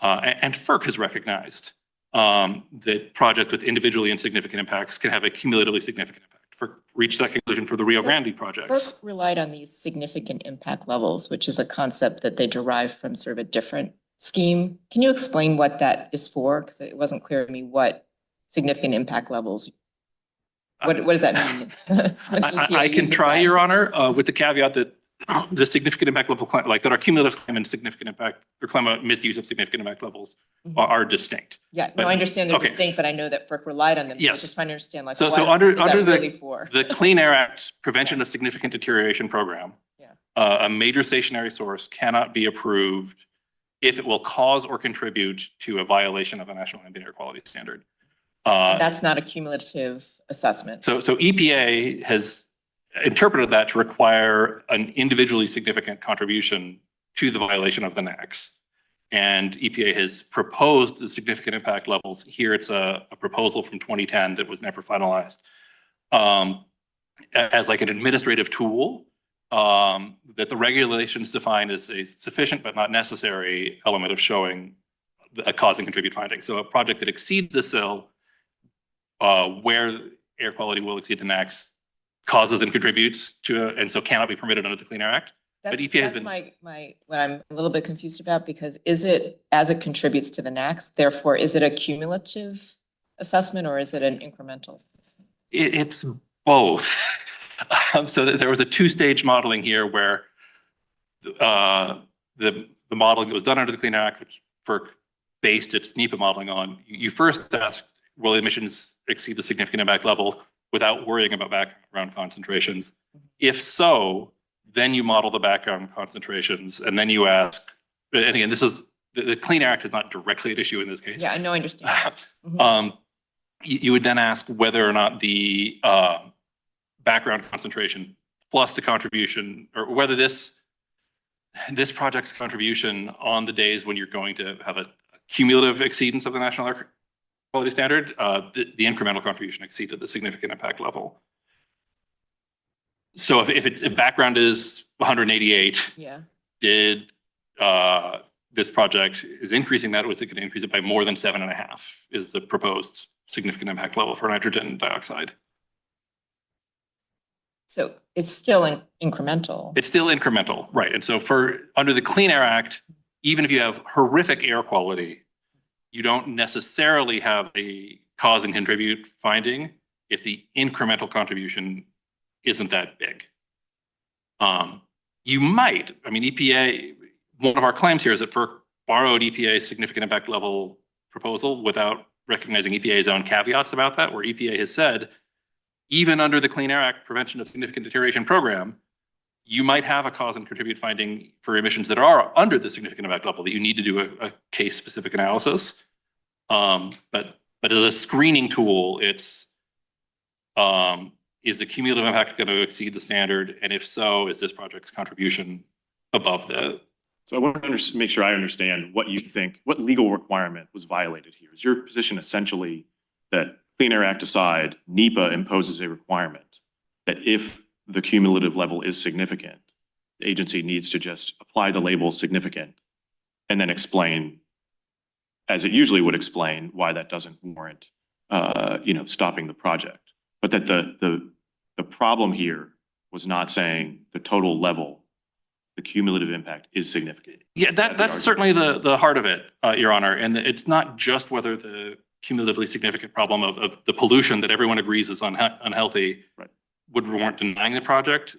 And FERC has recognized that projects with individually insignificant impacts can have a cumulatively significant impact. FERC reached that conclusion for the Rio Grande projects. FERC relied on these significant impact levels, which is a concept that they derive from sort of a different scheme. Can you explain what that is for? Because it wasn't clear to me what significant impact levels, what does that mean? I can try, Your Honor, with the caveat that the significant impact level, like that our cumulative claim and significant impact or claim of misuse of significant impact levels are distinct. Yeah, But- no, I understand they're okay. distinct, but I know that FERC relied on them. Yes. Just trying to understand, like, So what under is that the really for? the Clean Air Act Prevention of Significant Deterioration Program, Yeah. A major stationary source cannot be approved if it will cause or contribute to a violation of a national ambient air quality standard. That's not a cumulative assessment. So EPA has interpreted that to require an individually significant contribution to the violation of the NAAQS. And EPA has proposed the significant impact levels. Here it's a proposal from 2010 that was never finalized as like an administrative tool that the regulations define as a sufficient but not necessary element of showing a cause and contribute finding. So a project that exceeds the SIL where air quality will exceed the NAAQS causes and contributes to, and so cannot be permitted under the Clean Air Act. But EPA has That's been- what I'm a little bit confused about, because is it, as it contributes to the NAAQS, therefore, is it a cumulative assessment or is it an incremental? It's both. So there was a two-stage modeling here where the modeling that was done under the Clean Air Act, which FERC based its NEPA modeling on, you first asked, will emissions exceed the significant impact level without worrying about background concentrations? If so, then you model the background concentrations, and then you ask, and again, this is, the Clean Air Act is not directly at issue in this case. Yeah, I know, I understand. You would then ask whether or not the background concentration plus the contribution, or whether this project's contribution on the days when you're going to have a cumulative exceedance of the national air quality standard, the incremental contribution exceeded the significant impact level. So if background is 188, Yeah. did this project is increasing that, was it going to increase it by more than 7.5 is the proposed significant impact level for nitrogen dioxide. So it's still incremental. It's still incremental, right? And so under the Clean Air Act, even if you have horrific air quality, you don't necessarily have a cause and contribute finding if the incremental contribution isn't that big. You might, I mean, EPA, one of our claims here is that FERC borrowed EPA's significant impact level proposal without recognizing EPA's own caveats about that, where EPA has said, even under the Clean Air Act Prevention of Significant Deterioration Program, you might have a cause and contribute finding for emissions that are under the significant impact level that you need to do a case-specific analysis. But as a screening tool, it's is the cumulative impact going to exceed the standard? And if so, is this project's contribution above the? So I want to make sure I understand what you think, what legal requirement was violated here. Is your position essentially that Clean Air Act aside, NEPA imposes a requirement that if the cumulative level is significant, the agency needs to just apply the label significant and then explain, as it usually would explain, why that doesn't warrant, stopping the project. But that the problem here was not saying the total level, the cumulative impact is significant. Yeah, that's certainly the heart of it, Your Honor. And it's not just whether the cumulatively significant problem of the pollution that everyone agrees is unhealthy would warrant denying the project.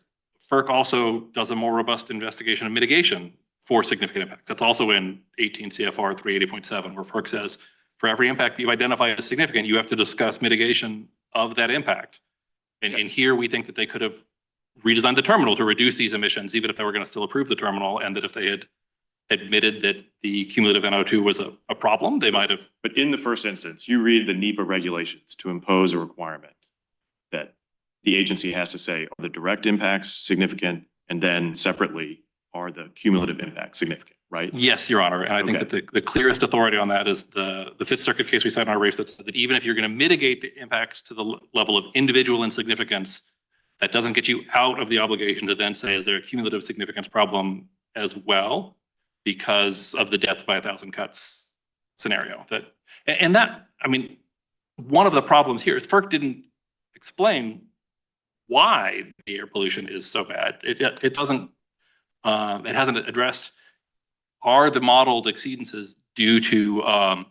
FERC also does a more robust investigation of mitigation for significant impacts. That's also in 18 CFR 380.7, where FERC says, for every impact you identify as significant, you have to discuss mitigation of that impact. And here we think that they could have redesigned the terminal to reduce these emissions, even if they were going to still approve the terminal, and that if they had admitted that the cumulative NO2 was a problem, they might have. But in the first instance, you read the NEPA regulations to impose a requirement that the agency has to say, are the direct impacts significant? And then separately, are the cumulative impacts significant, right? Yes, Your Honor. And I think that the clearest authority on that is the Fifth Circuit case we cite in our briefs that said that even if you're going to mitigate the impacts to the level of individual insignificance, that doesn't get you out of the obligation to then say, is there a cumulative significance problem as well because of the death by 1,000 cuts scenario? One of the problems here is FERC didn't explain why the air pollution is so bad. It doesn't. It hasn't addressed, are the modeled exceedances due to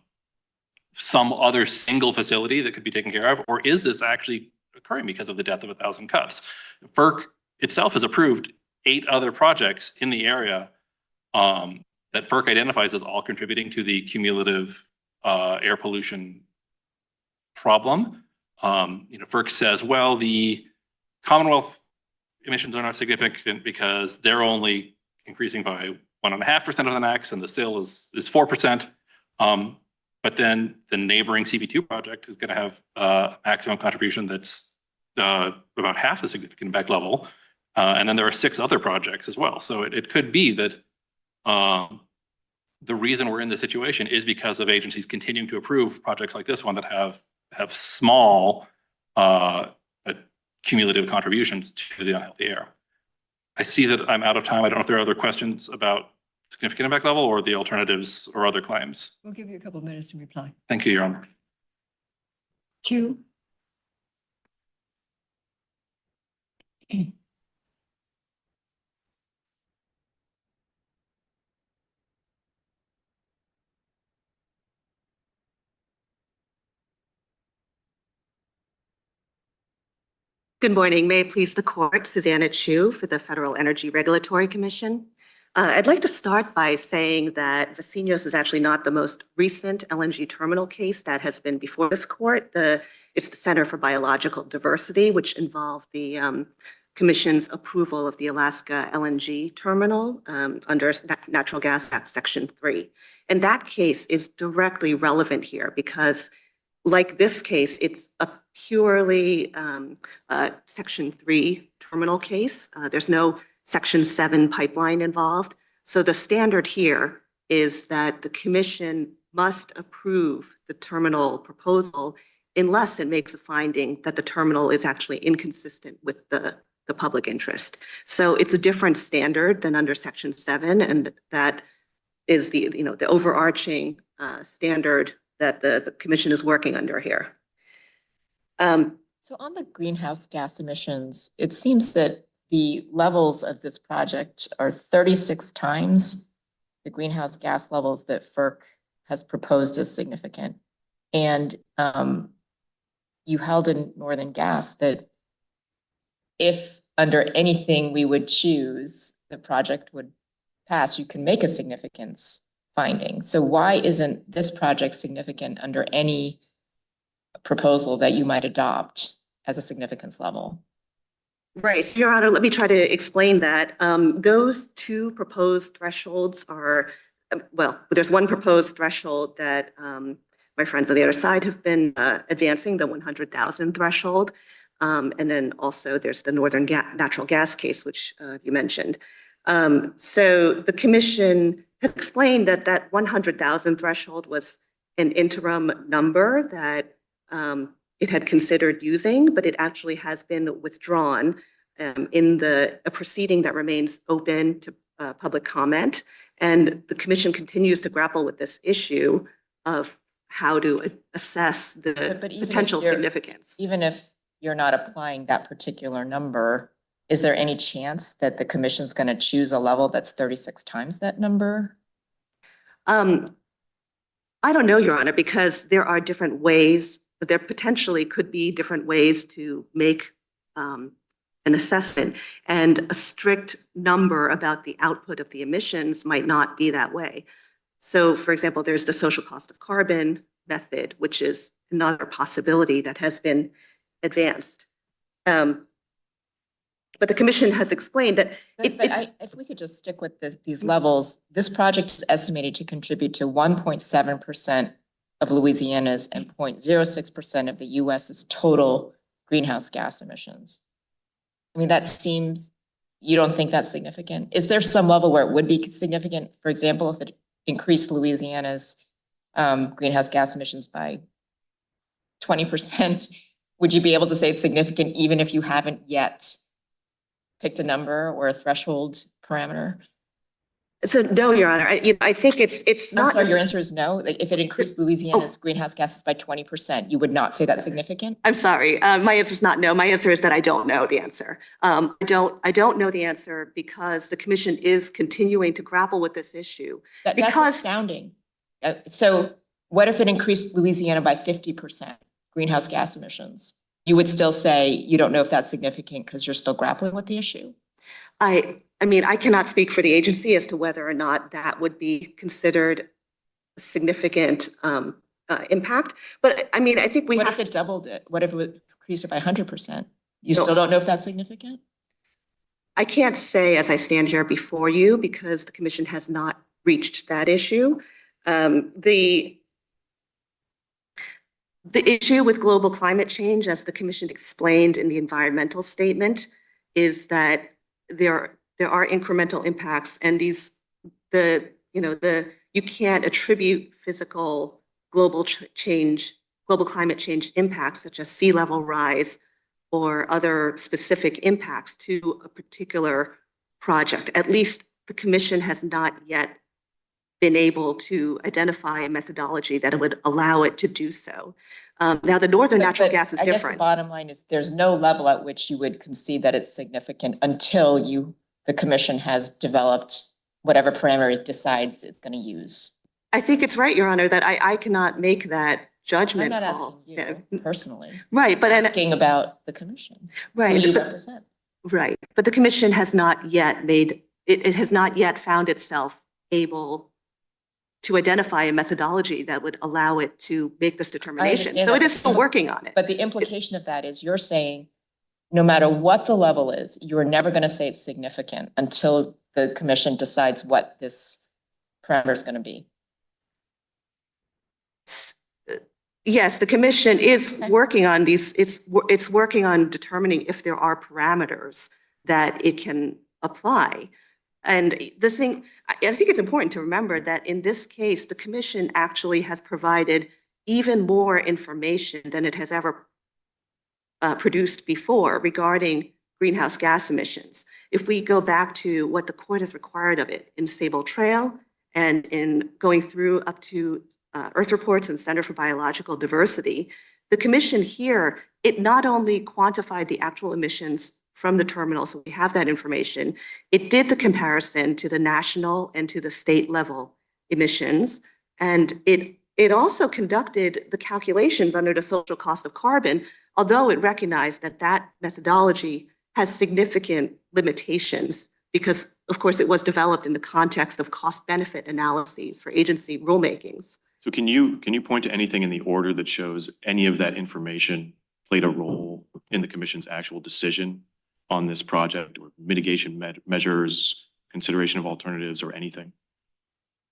some other single facility that could be taken care of, or is this actually occurring because of the death of 1,000 cuts? FERC itself has approved 8 other projects in the area that FERC identifies as all contributing to the cumulative air pollution problem. FERC says, well, the Commonwealth emissions are not significant because they're only increasing by 1.5% of the NAAQS and the SIL is 4%. But then the neighboring CB2 project is going to have a maximum contribution that's about half the significant impact level. And then there are 6 other projects as well. So it could be that the reason we're in this situation is because of agencies continuing to approve projects like this one that have small cumulative contributions to the unhealthy air. I see that I'm out of time. I don't know if there are other questions about significant impact level or the alternatives or other claims. We'll give you a couple of minutes to reply. Thank you, Your Honor. Chu? Good morning. May it please the court, Susanna Chu for the Federal Energy Regulatory Commission. I'd like to start by saying that Vecinos is actually not the most recent LNG terminal case that has been before this court. It's the Center for Biological Diversity, which involved the Commission's approval of the Alaska LNG terminal under Natural Gas Act Section 3. And that case is directly relevant here because, like this case, it's a purely Section 3 terminal case. There's no Section 7 pipeline involved. So the standard here is that the Commission must approve the terminal proposal unless it makes a finding that the terminal is actually inconsistent with the public interest. So it's a different standard than under Section 7, and that is the overarching standard that the Commission is working under here. So on the greenhouse gas emissions, it seems that the levels of this project are 36 times the greenhouse gas levels that FERC has proposed as significant. And you held in Northern Gas that if under anything we would choose, the project would pass, you can make a significance finding. So why isn't this project significant under any proposal that you might adopt as a significance level? Right, so Your Honor, let me try to explain that. Those 2 proposed thresholds are, well, there's one proposed threshold that my friends on the other side have been advancing, the 100,000 threshold. And then also there's the Northern Natural Gas case, which you mentioned. So the commission has explained that that 100,000 threshold was an interim number that it had considered using, but it actually has been withdrawn in a proceeding that remains open to public comment. And the commission continues to grapple with this issue of how to assess the But even if potential you're- significance. Even if you're not applying that particular number, is there any chance that the commission's going to choose a level that's 36 times that number? I don't know, Your Honor, because there are different ways, but there potentially could be different ways to make an assessment. And a strict number about the output of the emissions might not be that way. So, for example, there's the social cost of carbon method, which is another possibility that has been advanced. But the commission has explained that If we could just stick with these levels, this project is estimated to contribute to 1.7% of Louisiana's and 0.06% of the US's total greenhouse gas emissions. I mean, that seems, you don't think that's significant? Is there some level where it would be significant? For example, if it increased Louisiana's greenhouse gas emissions by 20%, would you be able to say it's significant even if you haven't yet picked a number or a threshold parameter? so no, Your Honor, I think it's I'm not. sorry, your answer is no? Like if it increased Louisiana's greenhouse gases by 20%, you would not say that's significant? I'm sorry. My answer is not no. My answer is that I don't know the answer. I don't know the answer because the commission is continuing to grapple with this issue. That's Because- astounding. So what if it increased Louisiana by 50% greenhouse gas emissions? You would still say you don't know if that's significant because you're still grappling with the issue? I mean, I cannot speak for the agency as to whether or not that would be considered a significant impact. But I mean, I think we What have if it doubled it? What if it increased it by 100%? You No. still don't know if that's significant? I can't say as I stand here before you because the commission has not reached that issue. The issue with global climate change, as the commission explained in the environmental statement, is that there are incremental impacts, and you can't attribute physical global climate change impacts such as sea level rise or other specific impacts to a particular project. At least the commission has not yet been able to identify a methodology that would allow it to do so. Now, the northern natural gas is I guess different. the bottom line is there's no level at which you would concede that it's significant until the commission has developed whatever parameter it decides it's going to use. I think it's right, Your Honor, that I cannot make that I'm judgment not call. asking you personally. Right, but Asking about the commission, who right, you but, represent. right, but the commission has not yet it has not yet found itself able to identify a methodology that would allow it to make this determination. understand So that, it is still working on it. But the implication of that is you're saying no matter what the level is, you're never going to say it's significant until the commission decides what this parameter is going to be. Yes, the commission is Okay. working on these, it's working on determining if there are parameters that it can apply. And the thing, I think it's important to remember that in this case, the commission actually has provided even more information than it has ever produced before regarding greenhouse gas emissions. If we go back to what the court has required of it in Sable Trail and in going through up to Earth Reports and Center for Biological Diversity, the commission here, it not only quantified the actual emissions from the terminal, so we have that information, it did the comparison to the national and to the state level emissions, and it also conducted the calculations under the social cost of carbon, although it recognized that that methodology has significant limitations because, of course, it was developed in the context of cost-benefit analyses for agency rulemakings. So can you point to anything in the order that shows any of that information played a role in the commission's actual decision on this project, or mitigation measures, consideration of alternatives, or anything?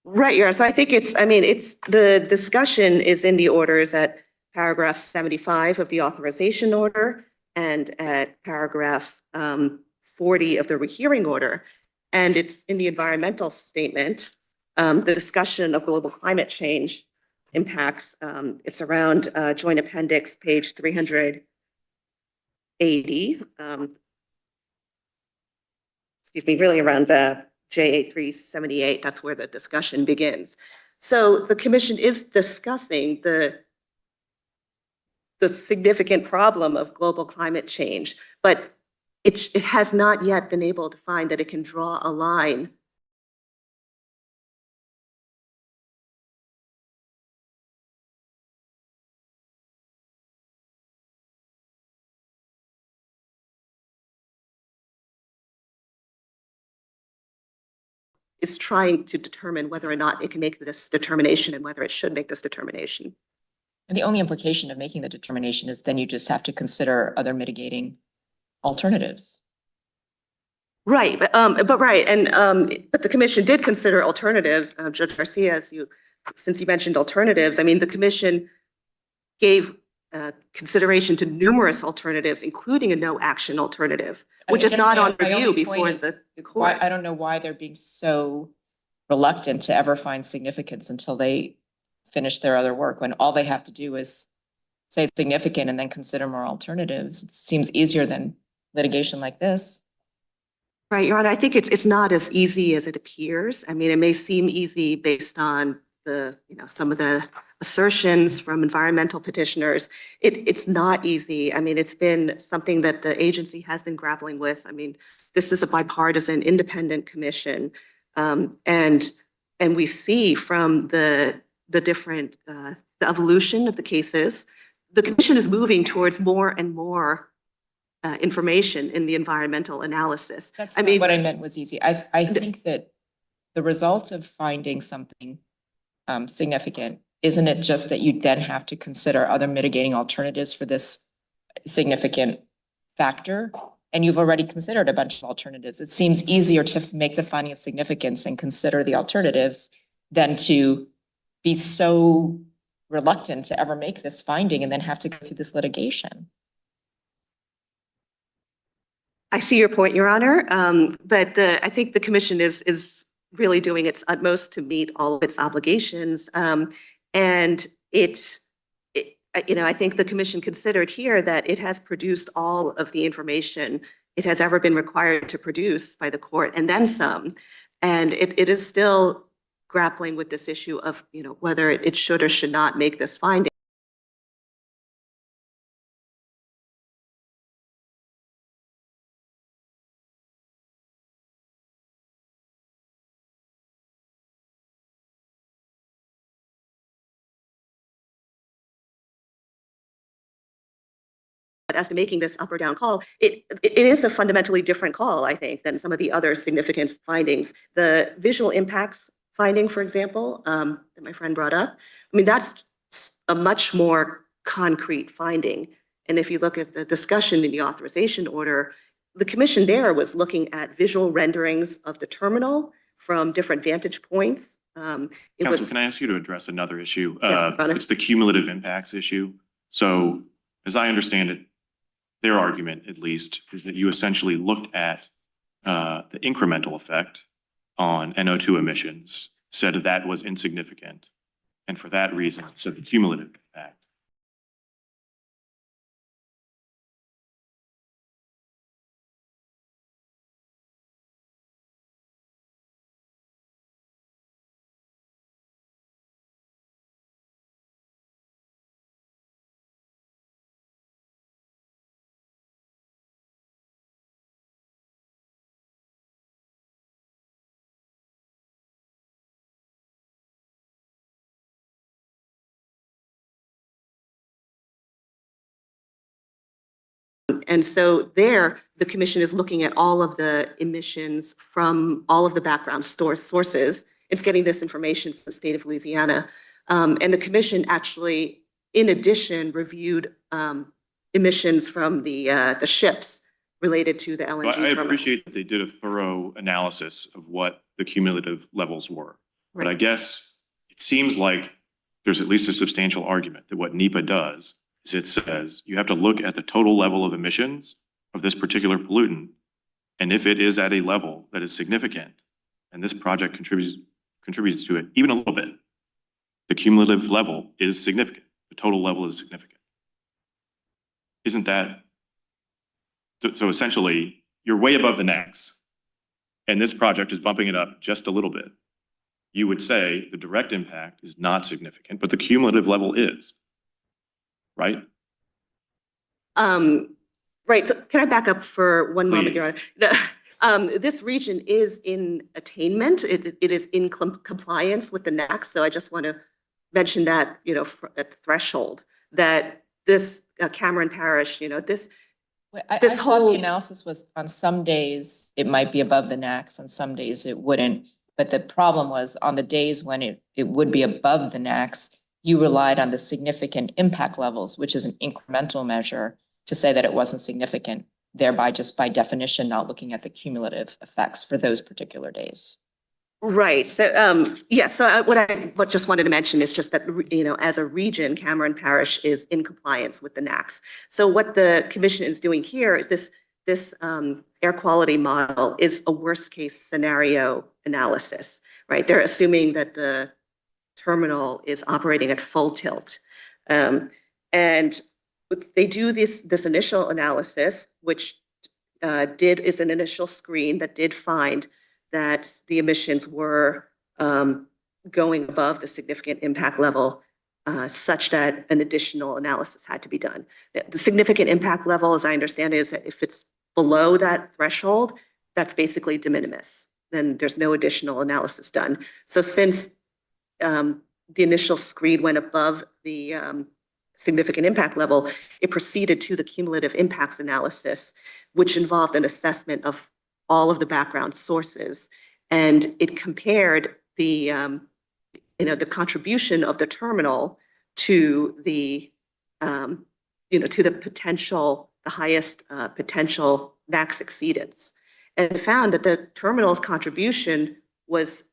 Right, yeah. So I think it's the discussion is in the orders at paragraph 75 of the authorization order and at paragraph 40 of the rehearing order. And it's in the environmental statement, the discussion of global climate change impacts. It's around Joint Appendix, page 380. Excuse me, really around the JA 378. That's where the discussion begins. So the commission is discussing the significant problem of global climate change, but it has not yet been able to find that it can draw a line is trying to determine whether or not it can make this determination and whether it should make this determination. And the only implication of making the determination is then you just have to consider other mitigating alternatives. Right, but right, and but the commission did consider alternatives. Judge Garcia, since you mentioned alternatives, I mean, the commission gave consideration to numerous alternatives, including a no action alternative, which is not on review before the court. I don't know why they're being so reluctant to ever find significance until they finish their other work, when all they have to do is say it's significant and then consider more alternatives. It seems easier than litigation like this. Right, Your Honor, I think it's not as easy as it appears. I mean, it may seem easy based on the, some of the assertions from environmental petitioners. It's not easy. I mean, it's been something that the agency has been grappling with. I mean, this is a bipartisan independent commission. And we see from the different, the evolution of the cases, the commission is moving towards more and more information in the environmental analysis. That's not what I meant was easy. I think that the result of finding something significant, isn't it just that you then have to consider other mitigating alternatives for this significant factor? And you've already considered a bunch of alternatives. It seems easier to make the finding of significance and consider the alternatives than to be so reluctant to ever make this finding and then have to go through this litigation. I see your point, Your Honor, but I think the commission is really doing its utmost to meet all of its obligations. And I think the commission considered here that it has produced all of the information it has ever been required to produce by the court, and then some. And it is still grappling with this issue of, whether it should or should not make this finding. As to making this up or down call, it is a fundamentally different call, I think, than some of the other significant findings. The visual impacts finding, for example, that my friend brought up, I mean, that's a much more concrete finding. And if you look at the discussion in the authorization order, the commission there was looking at visual renderings of the terminal from different vantage points. Counsel, can I ask you to address another issue? Yeah, it's the cumulative impacts issue. So as I understand it, their argument, at least, is that you essentially looked at the incremental effect on NO2 emissions, said that was insignificant, and for that reason, said the cumulative impact. And so there, the commission is looking at all of the emissions from all of the background sources. It's getting this information from the state of Louisiana. And the commission actually, in addition, reviewed emissions from the ships related to the LNG So I terminal. appreciate that they did a thorough analysis of what the cumulative levels were. But I Right. guess it seems like there's at least a substantial argument that what NEPA does is it says you have to look at the total level of emissions of this particular pollutant. And if it is at a level that is significant, and this project contributes to it even a little bit, the cumulative level is significant. The total level is significant. Isn't that, so essentially you're way above the next, and this project is bumping it up just a little bit. You would say the direct impact is not significant, but the cumulative level is, right? Right, so can I back up for one moment, Please. Your Honor? This region is in attainment. It is in compliance with the NAC. So I just want to mention that, you know, at the threshold, that this Cameron Parish, you know, this I This thought whole- the analysis was on some days it might be above the NACs, on some days it wouldn't. But the problem was on the days when it would be above the NACs, you relied on the significant impact levels, which is an incremental measure, to say that it wasn't significant, thereby just by definition not looking at the cumulative effects for those particular days. Right. So, yeah, so what just wanted to mention is just that, you know, as a region, Cameron Parish is in compliance with the NACs. So what the commission is doing here is this air quality model is a worst case scenario analysis, right? They're assuming that the terminal is operating at full tilt. And they do this initial analysis, which is an initial screen that did find that the emissions were going above the significant impact level such that an additional analysis had to be done. The significant impact level, as I understand it, is that if it's below that threshold, that's basically de minimis. Then there's no additional analysis done. So since the initial screen went above the significant impact level, it proceeded to the cumulative impacts analysis, which involved an assessment of all of the background sources, and it compared the the contribution of the terminal to the to the potential, the highest potential NACs exceedance, and found that the terminal's contribution was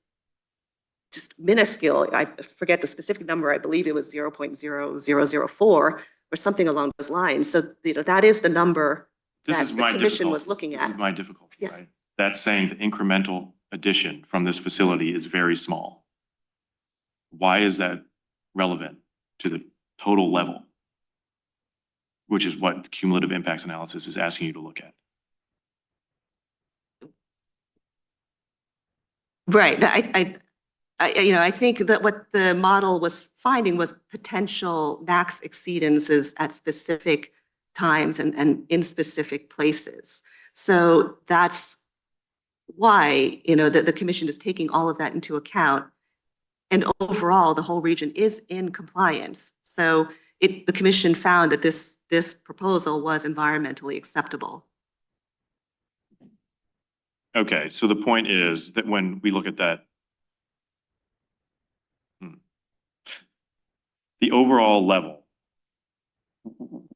just minuscule. I forget the specific number. I believe it was 0.0004 or something along those lines. So that is the number This that is the my commission was difficulty. looking This at. is my difficulty, Yeah. right? That's saying the incremental addition from this facility is very small. Why is that relevant to the total level? Which is what the cumulative impacts analysis is asking you to look at. Right. I think that what the model was finding was potential NACs exceedances at specific times and in specific places. So that's why, the commission is taking all of that into account. And overall, the whole region is in compliance. So the commission found that this proposal was environmentally acceptable. Okay, so the point is that when we look at that, the overall level,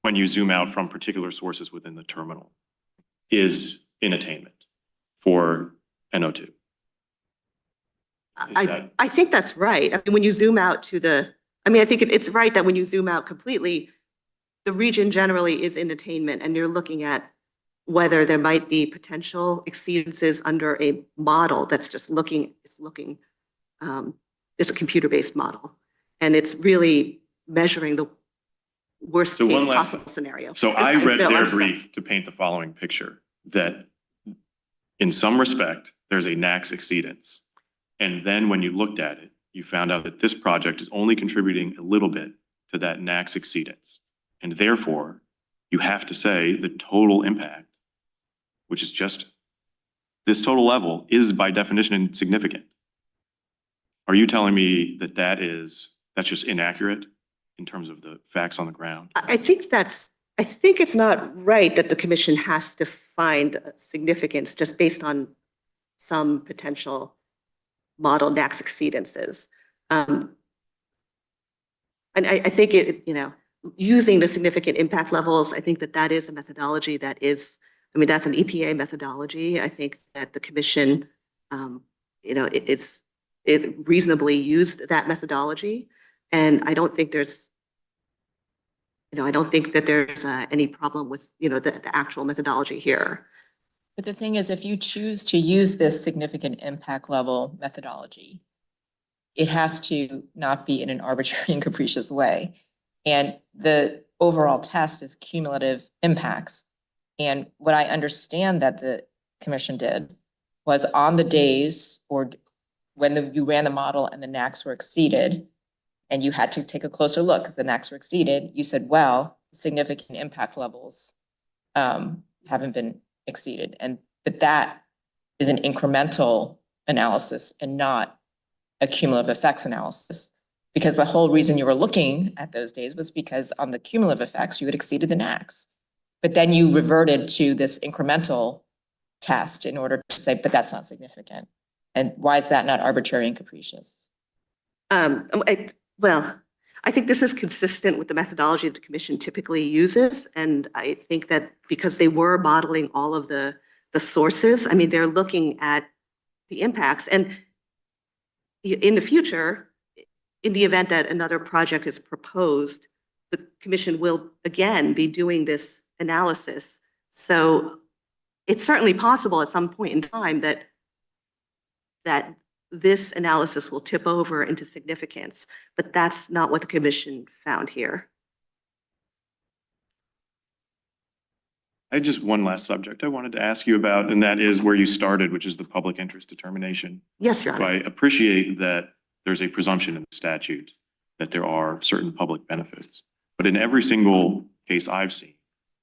when you zoom out from particular sources within the terminal, is in attainment for NO2. I think that's right. I mean, when you zoom out I think it's right that when you zoom out completely, the region generally is in attainment, and you're looking at whether there might be potential exceedances under a model that's just it's a computer-based model, and it's really measuring the worst So case one last- possible scenario. So I read No, their I'm sorry. brief to paint the following picture, that in some respect, there's a NACs exceedance. And then when you looked at it, you found out that this project is only contributing a little bit to that NACs exceedance. And therefore, you have to say the total impact, which is just this total level, is by definition insignificant. Are you telling me that that's just inaccurate in terms of the facts on the ground? I think it's not right that the commission has to find significance just based on some potential model NACs exceedances. And I think using the significant impact levels, I think that is a methodology that is, that's an EPA methodology. I think that the commission, it reasonably used that methodology. And I don't think there's I don't think that there's any problem with, the actual methodology here. But the thing is, if you choose to use this significant impact level methodology, it has to not be in an arbitrary and capricious way. And the overall test is cumulative impacts. And what I understand that the commission did was on the days or when you ran the model and the NACs were exceeded, and you had to take a closer look because the NACs were exceeded, you said, well, significant impact levels haven't been exceeded. But that is an incremental analysis and not a cumulative effects analysis. Because the whole reason you were looking at those days was because on the cumulative effects, you had exceeded the NACs. But then you reverted to this incremental test in order to say, but that's not significant. And why is that not arbitrary and capricious? Well, I think this is consistent with the methodology the commission typically uses. And I think that because they were modeling all of the sources, I mean, they're looking at the impacts. And in the future, in the event that another project is proposed, the commission will again be doing this analysis. So it's certainly possible at some point in time that this analysis will tip over into significance, but that's not what the commission found here. I had just one last subject I wanted to ask you about, and that is where you started, which is the public interest determination. Yes, Your So Honor. I appreciate that there's a presumption in the statute that there are certain public benefits. But in every single case I've seen,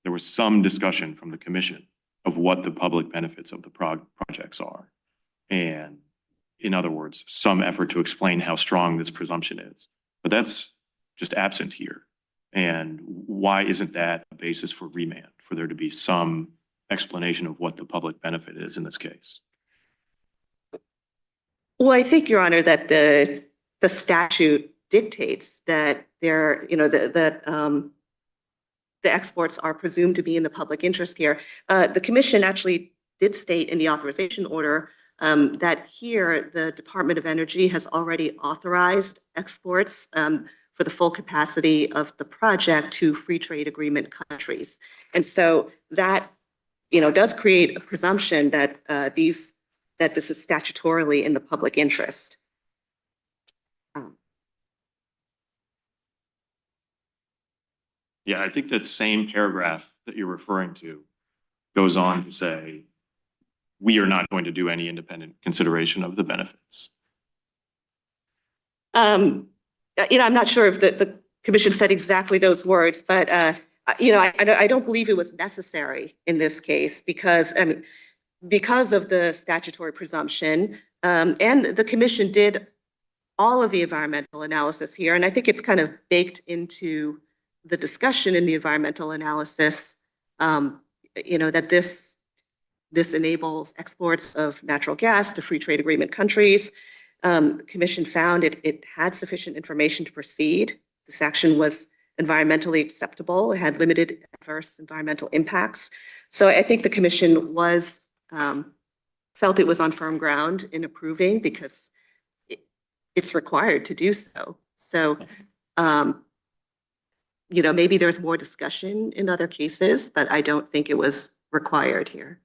there was some discussion from the commission of what the public benefits of the projects are. And in other words, some effort to explain how strong this presumption is. But that's just absent here. And why isn't that a basis for remand, for there to be some explanation of what the public benefit is in this case? Well, I think, Your Honor, that the statute dictates that the exports are presumed to be in the public interest here. The commission actually did state in the authorization order that here the Department of Energy has already authorized exports for the full capacity of the project to free trade agreement countries. And so that, does create a presumption that that this is statutorily in the public interest. Yeah, I think that same paragraph that you're referring to goes on to say, we are not going to do any independent consideration of the benefits. I'm not sure if the commission said exactly those words, but, I don't believe it was necessary in this case because of the statutory presumption, and the commission did all of the environmental analysis here. And I think it's kind of baked into the discussion in the environmental analysis, that this enables exports of natural gas to free trade agreement countries. The commission found it had sufficient information to proceed. This action was environmentally acceptable. It had limited adverse environmental impacts. So I think the commission felt it was on firm ground in approving because it's required to do so. So, maybe there's more discussion in other cases, but I don't think it was required here.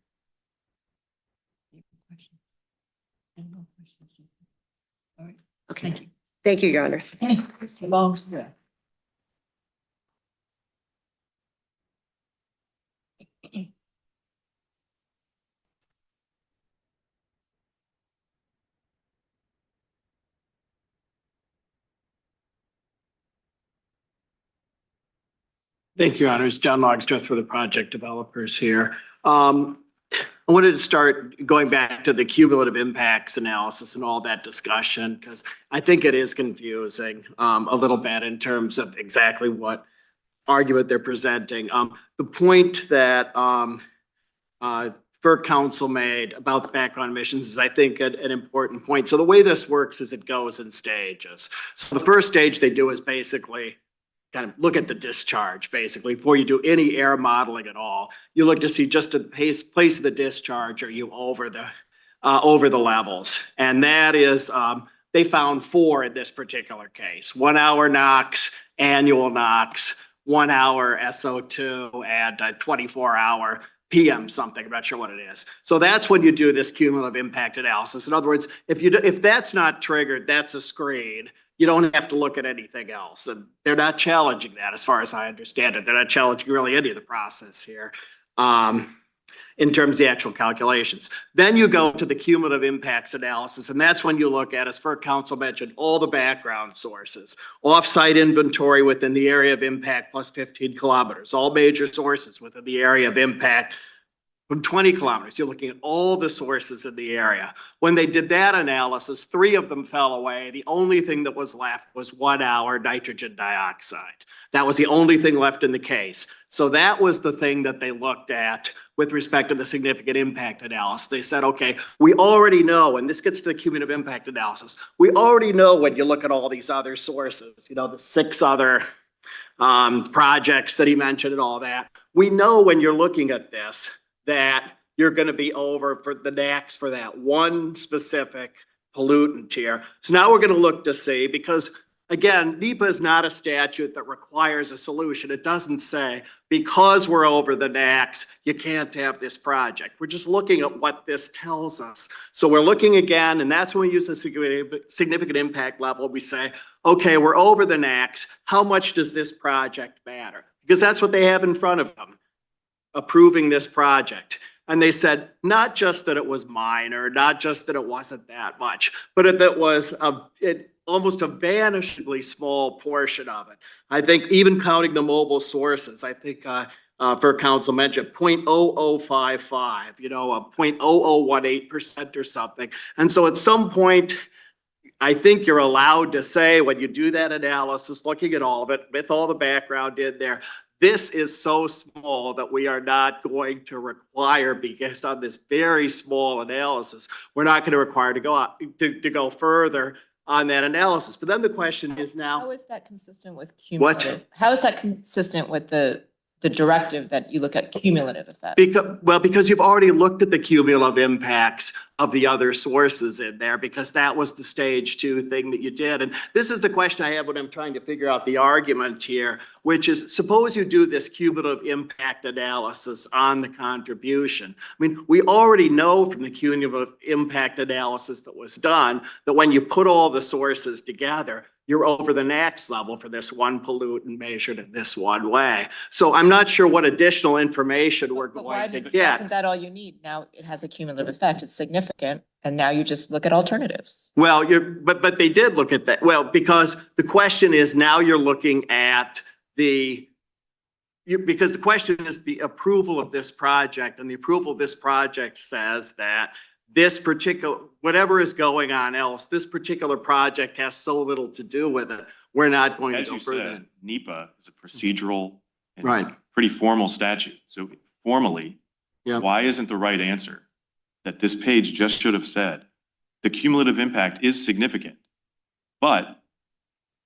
All right, Okay. thank you. Thank you, Your Honors. Long stretch. Thank you, Your Honors. John Logstreth for the project developers here. I wanted to start going back to the cumulative impacts analysis and all that discussion, because I think it is confusing a little bit in terms of exactly what argument they're presenting. The point that FERC counsel made about the background emissions is, I think, an important point. So the way this works is it goes in stages. So the first stage they do is basically kind of look at the discharge, basically, before you do any air modeling at all. You look to see just the place of the discharge, are you over the levels? And that is, they found 4 in this particular case: 1 hour NOx, annual NOx, 1 hour SO2 and a 24-hour PM something. I'm not sure what it is. So that's when you do this cumulative impact analysis. In other words, if that's not triggered, that's a screen. You don't have to look at anything else. And they're not challenging that as far as I understand it. They're not challenging really any of the process here in terms of the actual calculations. Then you go to the cumulative impacts analysis, and that's when you look at, as FERC counsel mentioned, all the background sources, off-site inventory within the area of impact plus 15 kilometers, all major sources within the area of impact from 20 kilometers. You're looking at all the sources in the area. When they did that analysis, 3 of them fell away. The only thing that was left was 1 hour nitrogen dioxide. That was the only thing left in the case. So that was the thing that they looked at with respect to the significant impact analysis. They said, okay, we already know, and this gets to the cumulative impact analysis, we already know when you look at all these other sources, you know, the 6 other projects that he mentioned and all that. We know when you're looking at this that you're going to be over for the NACs for that one specific pollutant here. So now we're going to look to see, because again, NEPA is not a statute that requires a solution. It doesn't say, because we're over the NACs, you can't have this project. We're just looking at what this tells us. So we're looking again, and that's when we use the significant impact level. We say, okay, we're over the NACs. How much does this project matter? Because that's what they have in front of them, approving this project. And they said, not just that it was minor, not just that it wasn't that much, but that it was almost a vanishingly small portion of it. I think even counting the mobile sources, I think for council mentioned 0.0055, you know, a 0.0018% or something. And so at some point, I think you're allowed to say, when you do that analysis, looking at all of it, with all the background in there, this is so small that we are not going to require, based on this very small analysis, we're not going to require to go out, to go further on that analysis. But then the question is now, How is that consistent with cumulative? How is that consistent with the directive that you look at cumulative effect? Because you've already looked at the cumulative impacts of the other sources in there, because that was the stage 2 thing that you did. And this is the question I have when I'm trying to figure out the argument here, which is, suppose you do this cumulative impact analysis on the contribution. I mean, we already know from the cumulative impact analysis that was done that when you put all the sources together, you're over the NACs level for this one pollutant measured in this one way. So I'm not sure what additional information we're going to get. Isn't that all you need? Now it has a cumulative effect. It's significant. And now you just look at alternatives. Well, but they did look at that. Well, because the question is, now you're looking at because the question is the approval of this project, and the approval of this project says that this particular, whatever is going on else, this particular project has so little to do with it. We're not going to go further. As you said, NEPA is a procedural and Right. pretty formal statute. So formally, Yeah. why isn't the right answer that this page just should have said, the cumulative impact is significant, but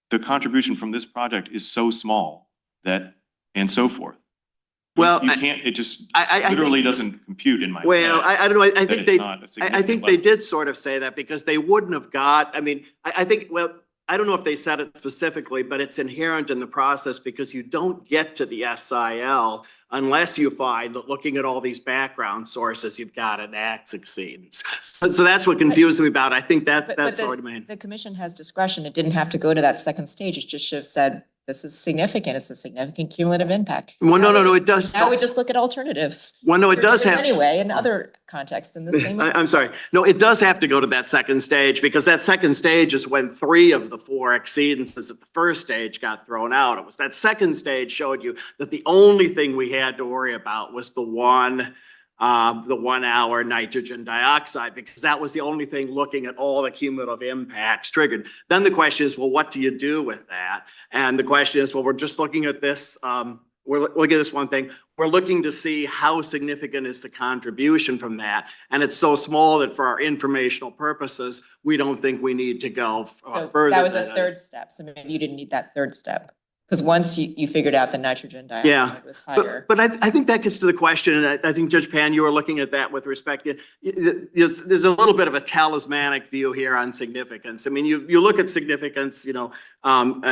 the contribution from this project is so small that, and so forth. Well, You can't, it just I literally think, doesn't compute in my well, head I don't know. I that think it's they, not a I significant think they level. did sort of say that, because they wouldn't have got, I mean, I think, well, I don't know if they said it specifically, but it's inherent in the process, because you don't get to the SIL unless you find that looking at all these background sources, you've got an NACs exceedance. So that's what confused me about it. I think that's already made. The commission has discretion. It didn't have to go to that second stage. It just should have said, this is significant. It's a significant cumulative impact. Well, no, it does. Now we just look at alternatives. Well, no, it does have. Anyway, in other contexts, in the same. I'm sorry. No, it does have to go to that second stage, because that second stage is when 3 of the 4 exceedances at the first stage got thrown out. It was that second stage showed you that the only thing we had to worry about was the 1 hour nitrogen dioxide, because that was the only thing looking at all the cumulative impacts triggered. Then the question is, well, what do you do with that? And the question is, well, we're just looking at this. We're looking at this one thing. We're looking to see how significant is the contribution from that. And it's so small that for our informational purposes, we don't think we need to go further. That was than a third step. So maybe you didn't need that third step. Because once you figured out the nitrogen dioxide was higher. But I think that gets to the question, and I think Judge Pan, you were looking at that with respect to, there's a little bit of a talismanic view here on significance. I mean, you look at significance,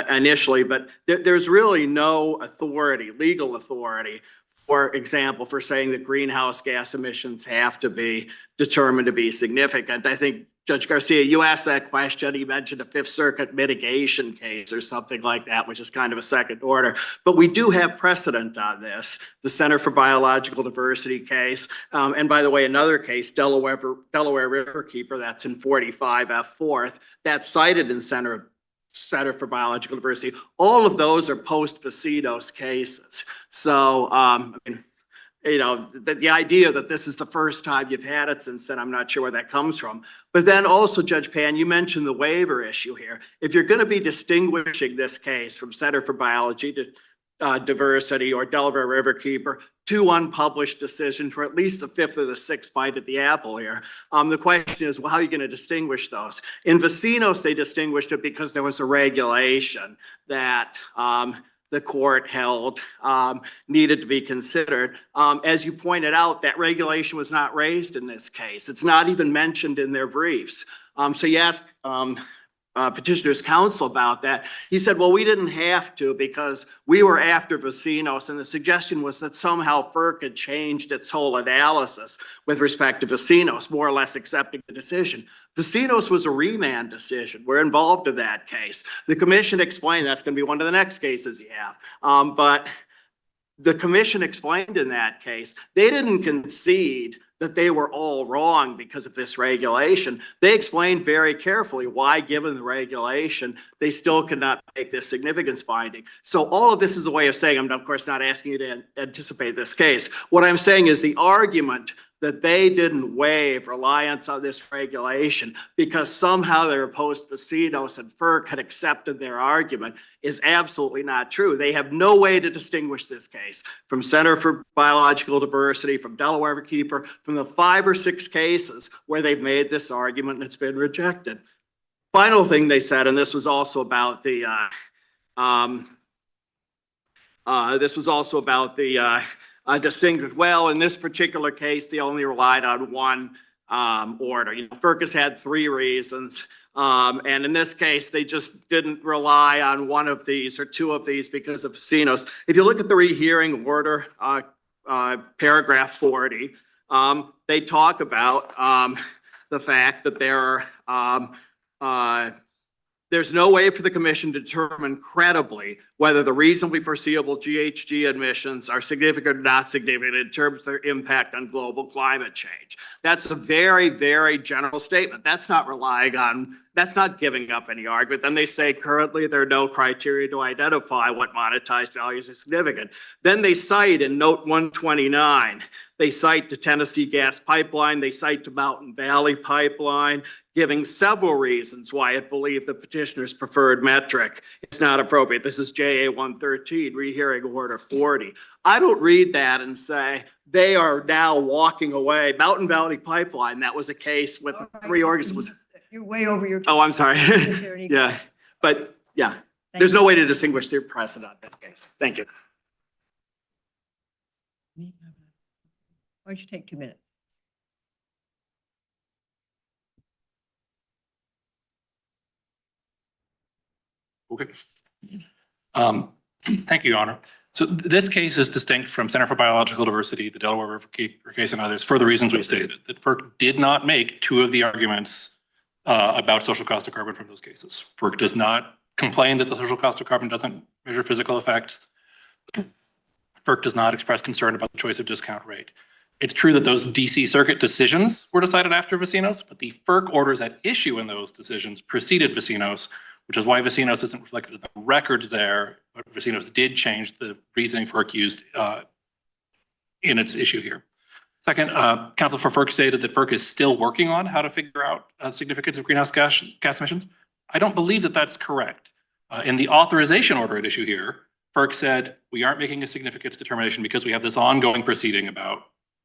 initially, but there's really no authority, legal authority, for example, for saying that greenhouse gas emissions have to be determined to be significant. I think Judge Garcia, you asked that question. You mentioned a Fifth Circuit mitigation case or something like that, which is kind of a second order. But we do have precedent on this. The Center for Biological Diversity case. And by the way, another case, Delaware Riverkeeper, that's in 45 F 4th, that's cited in Center for Biological Diversity. All of those are post-Vecinos cases. So, the idea that this is the first time you've had it since then, I'm not sure where that comes from. But then also, Judge Pan, you mentioned the waiver issue here. If you're going to be distinguishing this case from Center for Biology Diversity or Delaware Riverkeeper, two unpublished decisions for at least the fifth or the sixth bite at the apple here. The question is, well, how are you going to distinguish those? In Vecinos, they distinguished it because there was a regulation that the court held needed to be considered. As you pointed out, that regulation was not raised in this case. It's not even mentioned in their briefs. So you ask petitioner's counsel about that. He said, well, we didn't have to because we were after Vecinos, and the suggestion was that somehow FERC had changed its whole analysis with respect to Vecinos, more or less accepting the decision. Vecinos was a remand decision. We're involved in that case. The commission explained that's going to be one of the next cases you have. But the commission explained in that case, they didn't concede that they were all wrong because of this regulation. They explained very carefully why, given the regulation, they still could not make this significance finding. So all of this is a way of saying, I'm of course not asking you to anticipate this case. What I'm saying is the argument that they didn't waive reliance on this regulation because somehow they were post-Vecinos and FERC had accepted their argument is absolutely not true. They have no way to distinguish this case from Center for Biological Diversity, from Delaware Riverkeeper, from the 5 or 6 cases where they've made this argument and it's been rejected. Final thing they said, and this was also about the distinguished. Well, in this particular case, they only relied on one order. FERC has had 3 reasons. And in this case, they just didn't rely on one of these or 2 of these because of Vecinos. If you look at the rehearing order, paragraph 40, they talk about the fact that there's no way for the commission to determine credibly whether the reasonably foreseeable GHG emissions are significant or not significant in terms of their impact on global climate change. That's a very, very general statement. That's not relying on, that's not giving up any argument. Then they say currently there are no criteria to identify what monetized values are significant. Then they cite in note 129, they cite the Tennessee Gas Pipeline, they cite the Mountain Valley Pipeline, giving several reasons why it believed the petitioner's preferred metric is not appropriate. This is JA 113, rehearing order 40. I don't read that and say they are now walking away. Mountain Valley Pipeline, that was a case with 3 organisms. You're way over your time. Oh, I'm sorry. Is there any- Yeah, but yeah, Thank there's you. no way to distinguish their precedent in that case. Thank you. Why don't you take 2 minutes? Okay. Thank you, Your Honor. So this case is distinct from Center for Biological Diversity, the Delaware Riverkeeper case, and others for the reasons we stated. That FERC did not make 2 of the arguments about social cost of carbon from those cases. FERC does not complain that the social cost of carbon doesn't measure physical effects. FERC does not express concern about the choice of discount rate. It's true that those DC Circuit decisions were decided after Vecinos, but the FERC orders at issue in those decisions preceded Vecinos, which is why Vecinos isn't reflected in the records there, but Vecinos did change the reasoning FERC used in its issue here. Second, counsel for FERC stated that FERC is still working on how to figure out significance of greenhouse gas emissions. I don't believe that that's correct. In the authorization order at issue here, FERC said, we aren't making a significance determination because we have this ongoing proceeding about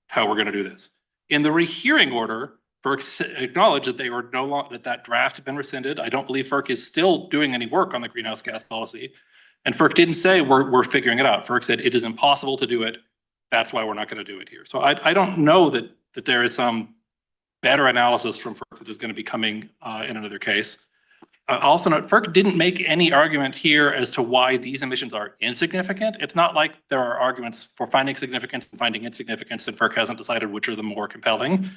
how we're going to do this. In the rehearing order, FERC acknowledged that they were no longer, that draft had been rescinded. I don't believe FERC is still doing any work on the greenhouse gas policy. And FERC didn't say we're figuring it out. FERC said it is impossible to do it. That's why we're not going to do it here. So I don't know that there is some better analysis from FERC that is going to be coming in another case. Also note, FERC didn't make any argument here as to why these emissions are insignificant. It's not like there are arguments for finding significance and finding insignificance, and FERC hasn't decided which are the more compelling.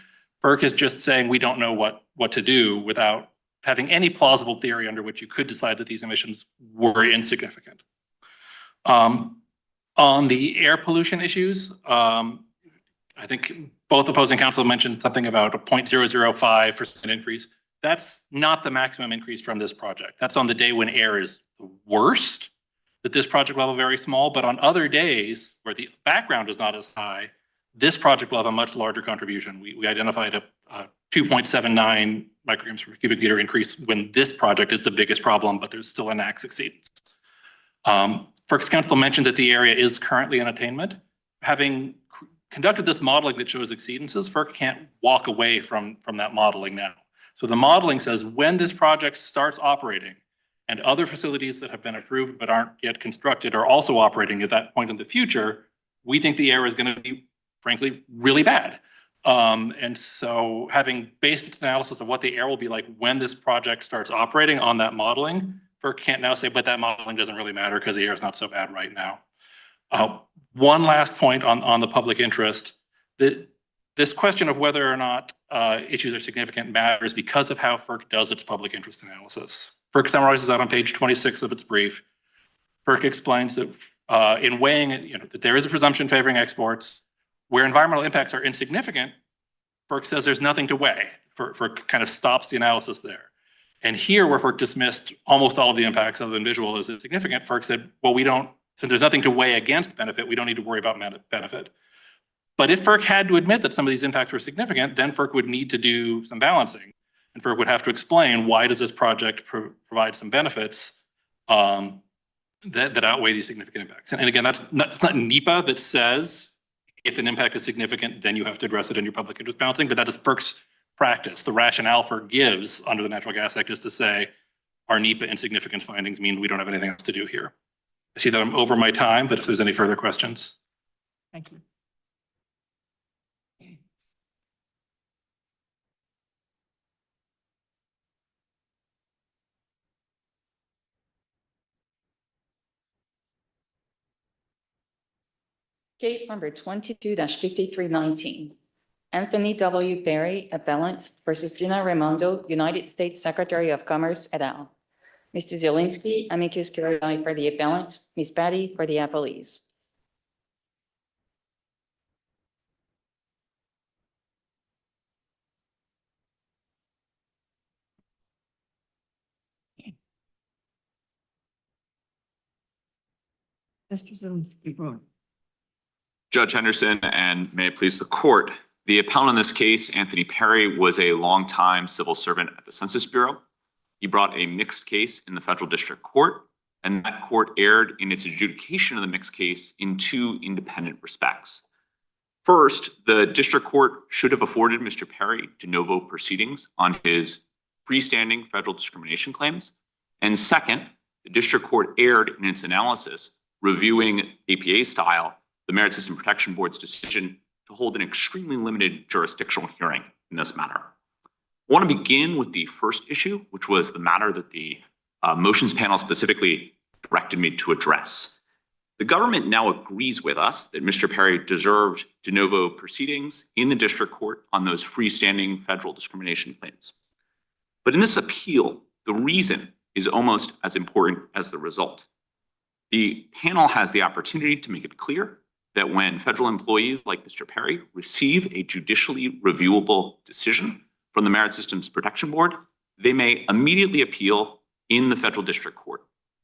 FERC is just saying we don't know what to do without having any plausible theory under which you could decide that these emissions were insignificant. On the air pollution issues, I think both opposing counsel mentioned something about a 0.005% increase. That's not the maximum increase from this project. That's on the day when air is the worst, that this project will have a very small, but on other days where the background is not as high, this project will have a much larger contribution. We identified a 2.79 micrograms per cubic meter increase when this project is the biggest problem, but there's still a NAAQS exceedance. FERC's counsel mentioned that the area is currently in attainment. Having conducted this modeling that shows exceedances, FERC can't walk away from that modeling now. So the modeling says when this project starts operating and other facilities that have been approved but aren't yet constructed are also operating at that point in the future, we think the air is going to be, frankly, really bad. And so having based its analysis of what the air will be like when this project starts operating on that modeling, FERC can't now say, but that modeling doesn't really matter because the air is not so bad right now. One last point on the public interest. This question of whether or not issues are significant matters because of how FERC does its public interest analysis. FERC summarizes that on page 26 of its brief. FERC explains that in weighing it, that there is a presumption favoring exports. Where environmental impacts are insignificant, FERC says there's nothing to weigh. FERC kind of stops the analysis there. And here, where FERC dismissed almost all of the impacts other than visual as insignificant, FERC said, well, since there's nothing to weigh against benefit, we don't need to worry about benefit. But if FERC had to admit that some of these impacts were significant, then FERC would need to do some balancing. And FERC would have to explain why does this project provide some benefits that outweigh these significant impacts. And again, that's not NEPA that says if an impact is significant, then you have to address it in your public interest balancing, but that is FERC's practice. The rationale FERC gives under the Natural Gas Act is to say our NEPA insignificance findings mean we don't have anything else to do here. I see that I'm over my time, but if there's any further questions. Thank you. Case number 22-5319. Anthony W. Perry, Appellant versus Gina Raimondo, United States Secretary of Commerce et al. Mr. Zielinski, amicus curiae for the appellant, Ms. Patty for the appellees. Mr. Zielinski, go. Judge Henderson, and may it please the court, the appellant in this case, Anthony Perry, was a longtime civil servant at the Census Bureau. He brought a mixed case in the federal district court, and that court erred in its adjudication of the mixed case in two independent respects. First, the district court should have afforded Mr. Perry de novo proceedings on his freestanding federal discrimination claims. And second, the district court erred in its analysis, reviewing APA style the Merit System Protection Board's decision to hold an extremely limited jurisdictional hearing in this matter. I want to begin with the first issue, which was the matter that the motions panel specifically directed me to address. The government now agrees with us that Mr. Perry deserved de novo proceedings in the district court on those freestanding federal discrimination claims. But in this appeal, the reason is almost as important as the result. The panel has the opportunity to make it clear that when federal employees like Mr. Perry receive a judicially reviewable decision from the Merit Systems Protection Board, they may immediately appeal in the federal district court.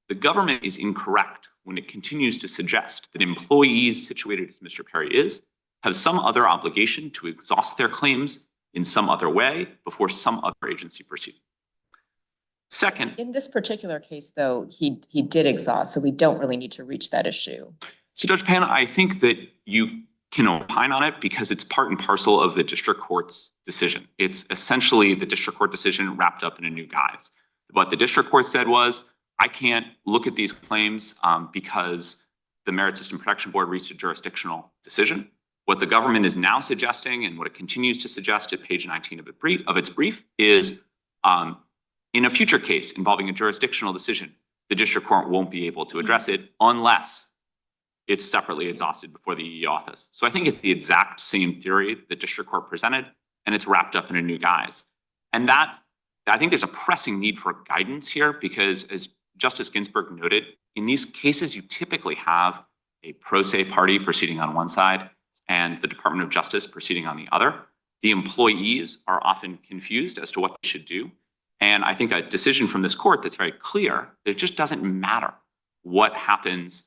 The government is incorrect when it continues to suggest that employees situated as Mr. Perry is have some other obligation to exhaust their claims in some other way before some other agency proceeds. Second, In this particular case, though, he did exhaust, so we don't really need to reach that issue. so Judge Pan, I think that you can opine on it because it's part and parcel of the district court's decision. It's essentially the district court decision wrapped up in a new guise. What the district court said was, I can't look at these claims because the Merit System Protection Board reached a jurisdictional decision. What the government is now suggesting, and what it continues to suggest at page 19 of its brief, is in a future case involving a jurisdictional decision, the district court won't be able to address it unless it's separately exhausted before the EE office. So I think it's the exact same theory the district court presented, and it's wrapped up in a new guise. And that, I think there's a pressing need for guidance here because, as Justice Ginsburg noted, in these cases, you typically have a pro se party proceeding on one side and the Department of Justice proceeding on the other. The employees are often confused as to what they should do. And I think a decision from this court that's very clear that it just doesn't matter what happens.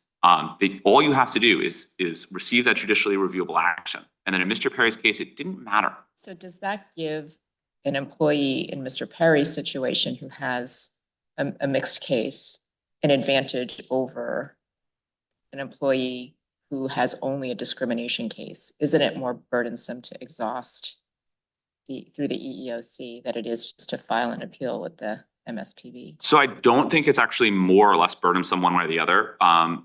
All you have to do is receive that judicially reviewable action. And then in Mr. Perry's case, it didn't matter. So does that give an employee in Mr. Perry's situation who has a mixed case an advantage over an employee who has only a discrimination case? Isn't it more burdensome to exhaust through the EEOC that it is just to file an appeal with the MSPB? So I don't think it's actually more or less burdensome one way or the other. And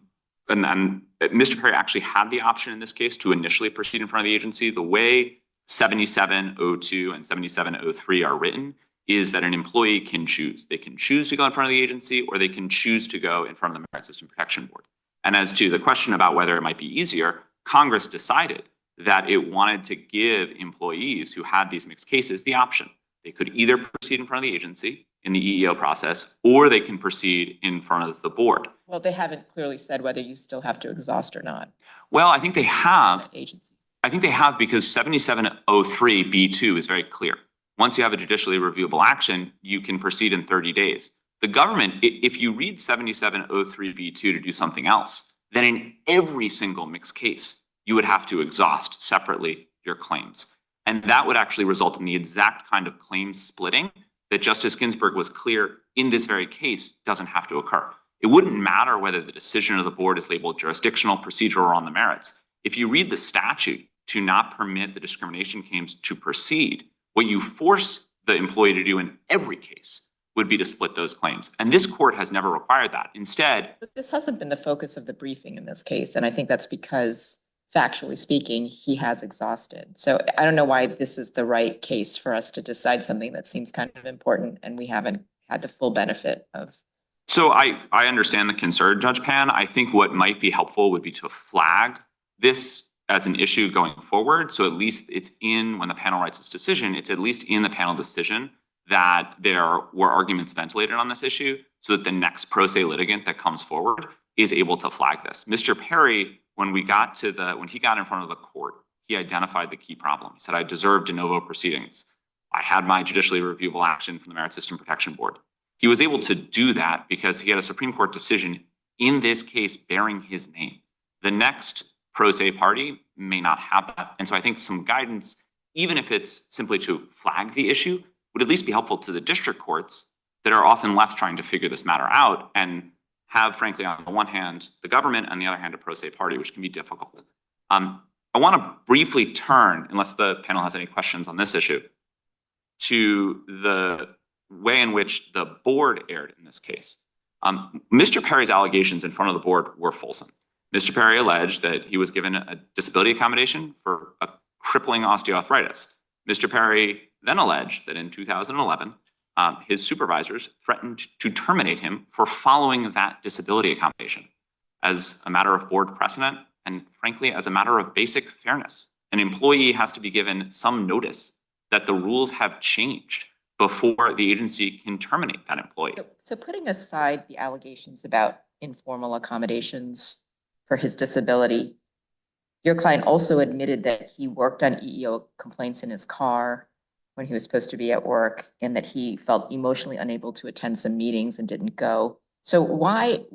then Mr. Perry actually had the option in this case to initially proceed in front of the agency. The way 7702 and 7703 are written is that an employee can choose. They can choose to go in front of the agency, or they can choose to go in front of the Merit System Protection Board. And as to the question about whether it might be easier, Congress decided that it wanted to give employees who had these mixed cases the option. They could either proceed in front of the agency in the EEO process, or they can proceed in front of the board. Well, they haven't clearly said whether you still have to exhaust or not. Well, I think they have. Agency. I think they have because 7703B2 is very clear. Once you have a judicially reviewable action, you can proceed in 30 days. The government, if you read 7703B2 to do something else, then in every single mixed case, you would have to exhaust separately your claims. And that would actually result in the exact kind of claim splitting that Justice Ginsburg was clear in this very case doesn't have to occur. It wouldn't matter whether the decision of the board is labeled jurisdictional, procedural, or on the merits. If you read the statute to not permit the discrimination claims to proceed, what you force the employee to do in every case would be to split those claims. And this court has never required that. Instead, But this hasn't been the focus of the briefing in this case. And I think that's because, factually speaking, he has exhausted. So I don't know why this is the right case for us to decide something that seems kind of important and we haven't had the full benefit of. so I understand the concern, Judge Pan. I think what might be helpful would be to flag this as an issue going forward. So at least it's in, when the panel writes its decision, it's at least in the panel decision that there were arguments ventilated on this issue so that the next pro se litigant that comes forward is able to flag this. Mr. Perry, when he got in front of the court, he identified the key problem. He said, I deserve de novo proceedings. I had my judicially reviewable action from the Merit System Protection Board. He was able to do that because he had a Supreme Court decision in this case bearing his name. The next pro se party may not have that. And so I think some guidance, even if it's simply to flag the issue, would at least be helpful to the district courts that are often left trying to figure this matter out and have, frankly, on the one hand, the government, on the other hand, a pro se party, which can be difficult. I want to briefly turn, unless the panel has any questions on this issue, to the way in which the board erred in this case. Mr. Perry's allegations in front of the board were fulsome. Mr. Perry alleged that he was given a disability accommodation for a crippling osteoarthritis. Mr. Perry then alleged that in 2011, his supervisors threatened to terminate him for following that disability accommodation. As a matter of board precedent, and frankly, as a matter of basic fairness, an employee has to be given some notice that the rules have changed before the agency can terminate that employee. So putting aside the allegations about informal accommodations for his disability, your client also admitted that he worked on EEO complaints in his car when he was supposed to be at work, and that he felt emotionally unable to attend some meetings and didn't go. So why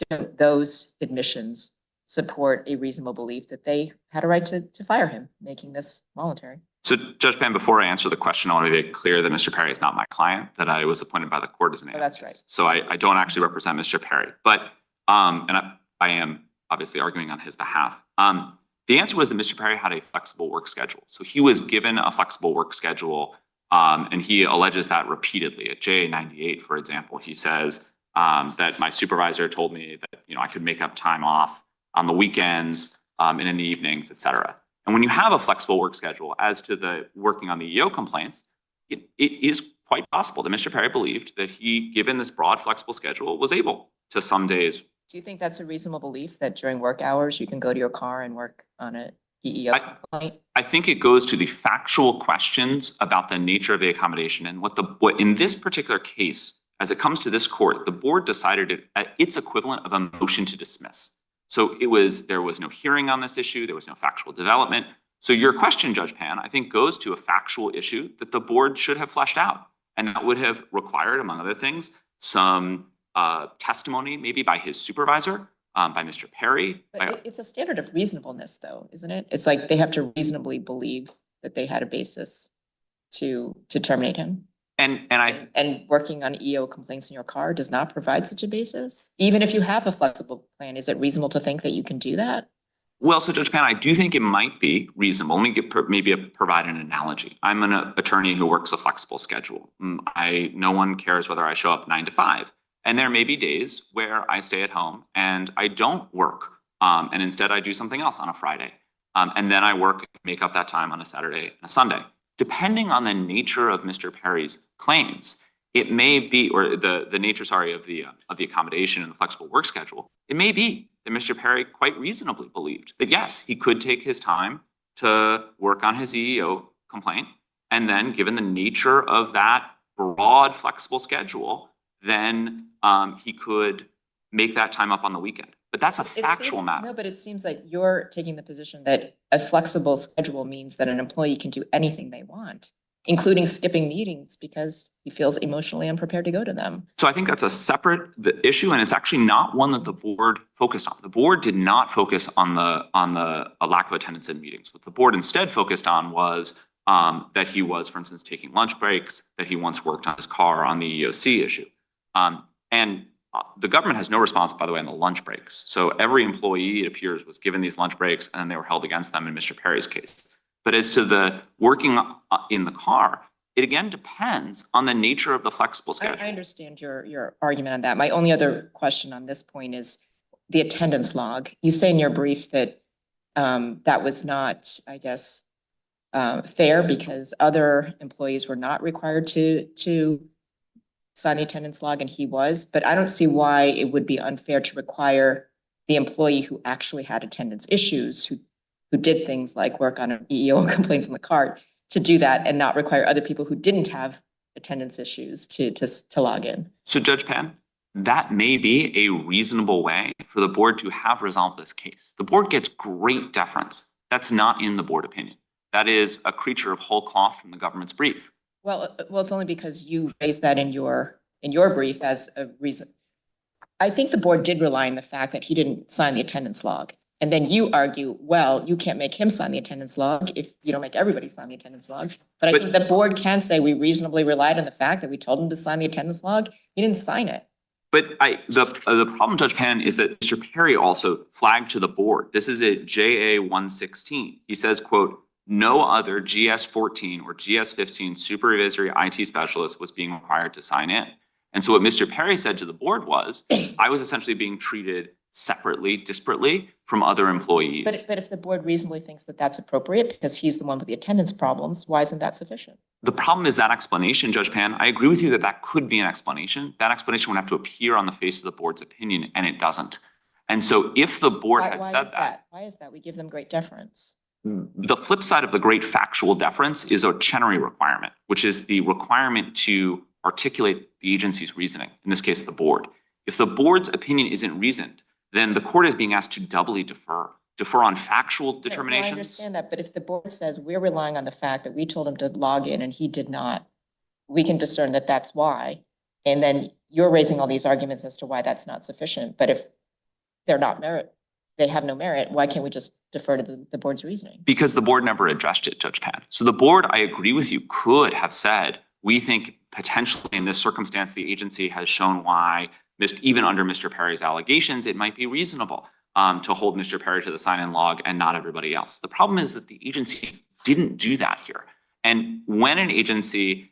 don't those admissions support a reasonable belief that they had a right to fire him, making this voluntary? So Judge Pan, before I answer the question, I want to be clear that Mr. Perry is not my client, that I was appointed by the court as an advocate. That's right. So I don't actually represent Mr. Perry, but and I am obviously arguing on his behalf. The answer was that Mr. Perry had a flexible work schedule. So he was given a flexible work schedule, and he alleges that repeatedly. At JA 98, for example, he says, that my supervisor told me that, I could make up time off on the weekends, and in the evenings, et cetera. And when you have a flexible work schedule as to the working on the EO complaints, it is quite possible that Mr. Perry believed that he, given this broad flexible schedule, was able to some days. Do you think that's a reasonable belief that during work hours, you can go to your car and work on a EEO complaint? I think it goes to the factual questions about the nature of the accommodation and what in this particular case, as it comes to this court, the board decided it at its equivalent of a motion to dismiss. So there was no hearing on this issue. There was no factual development. So your question, Judge Pan, I think goes to a factual issue that the board should have fleshed out. And that would have required, among other things, some testimony maybe by his supervisor, by Mr. Perry. But it's a standard of reasonableness though, isn't it? It's like they have to reasonably believe that they had a basis to terminate him. And working on EO complaints in your car does not provide such a basis? Even if you have a flexible plan, is it reasonable to think that you can do that? Well, so Judge Pan, I do think it might be reasonable. Let me provide an analogy. I'm an attorney who works a flexible schedule. No one cares whether I show up 9 to 5. And there may be days where I stay at home and I don't work. And instead I do something else on a Friday. And then I make up that time on a Saturday and a Sunday. Depending on the nature of Mr. Perry's claims, it may be, or the nature, of the accommodation and the flexible work schedule, it may be that Mr. Perry quite reasonably believed that yes, he could take his time to work on his EEO complaint. And then given the nature of that broad flexible schedule, then he could make that time up on the weekend. But that's a factual matter. No, but it seems like you're taking the position that a flexible schedule means that an employee can do anything they want, including skipping meetings because he feels emotionally unprepared to go to them. So I think that's a separate issue, and it's actually not one that the board focused on. The board did not focus on the lack of attendance in meetings. What the board instead focused on was that he was, for instance, taking lunch breaks, that he once worked on his car on the EEOC issue. And the government has no response, by the way, on the lunch breaks. So every employee, it appears, was given these lunch breaks and then they were held against them in Mr. Perry's case. But as to the working in the car, it again depends on the nature of the flexible schedule. I understand your argument on that. My only other question on this point is the attendance log. You say in your brief that that was not, I guess, fair because other employees were not required to sign the attendance log and he was, but I don't see why it would be unfair to require the employee who actually had attendance issues, who did things like work on EEO complaints in the car, to do that and not require other people who didn't have attendance issues to log in. So Judge Pan, that may be a reasonable way for the board to have resolved this case. The board gets great deference. That's not in the board opinion. That is a creature of whole cloth from the government's brief. Well, it's only because you raised that in your brief as a reason. I think the board did rely on the fact that he didn't sign the attendance log. And then you argue, well, you can't make him sign the attendance log if you don't make everybody sign the attendance log. But I think the board can say we reasonably relied on the fact that we told him to sign the attendance log. He didn't sign it. But the problem, Judge Pan, is that Mr. Perry also flagged to the board. This is at JA 116. He says, quote, no other GS-14 or GS-15 supervisory IT specialist was being required to sign in. And so what Mr. Perry said to the board was, I was essentially being treated separately, disparately from other employees. But if the board reasonably thinks that that's appropriate because he's the one with the attendance problems, why isn't that sufficient? The problem is that explanation, Judge Pan. I agree with you that that could be an explanation. That explanation would have to appear on the face of the board's opinion, and it doesn't. And so if the board had said that. Why is that? We give them great deference. The flip side of the great factual deference is a Chenery requirement, which is the requirement to articulate the agency's reasoning, in this case, the board. If the board's opinion isn't reasoned, then the court is being asked to doubly defer on factual determinations. I understand that, but if the board says we're relying on the fact that we told him to log in and he did not, we can discern that that's why. And then you're raising all these arguments as to why that's not sufficient. But if they're not they have no merit, why can't we just defer to the board's reasoning? Because the board never addressed it, Judge Pan. So the board, I agree with you, could have said, we think potentially in this circumstance, the agency has shown why, even under Mr. Perry's allegations, it might be reasonable to hold Mr. Perry to the sign-in log and not everybody else. The problem is that the agency didn't do that here. And when an agency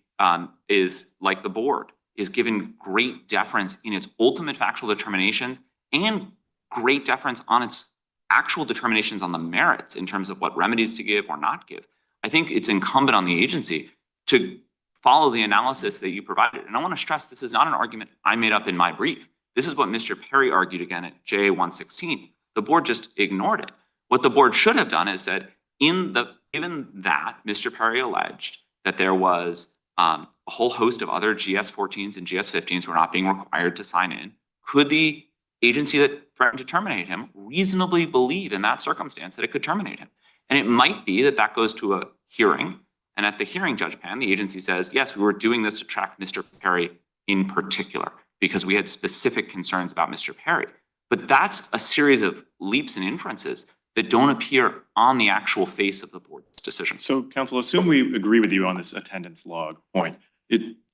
is like the board, is given great deference in its ultimate factual determinations and great deference on its actual determinations on the merits in terms of what remedies to give or not give. I think it's incumbent on the agency to follow the analysis that you provided. And I want to stress this is not an argument I made up in my brief. This is what Mr. Perry argued again at JA 116. The board just ignored it. What the board should have done is said, given that Mr. Perry alleged that there was a whole host of other GS-14s and GS-15s who are not being required to sign in, could the agency that threatened to terminate him reasonably believe in that circumstance that it could terminate him? And it might be that that goes to a hearing. And at the hearing, Judge Pan, the agency says, yes, we were doing this to track Mr. Perry in particular because we had specific concerns about Mr. Perry. But that's a series of leaps and inferences that don't appear on the actual face of the board's decision. So, counsel, assume we agree with you on this attendance log point.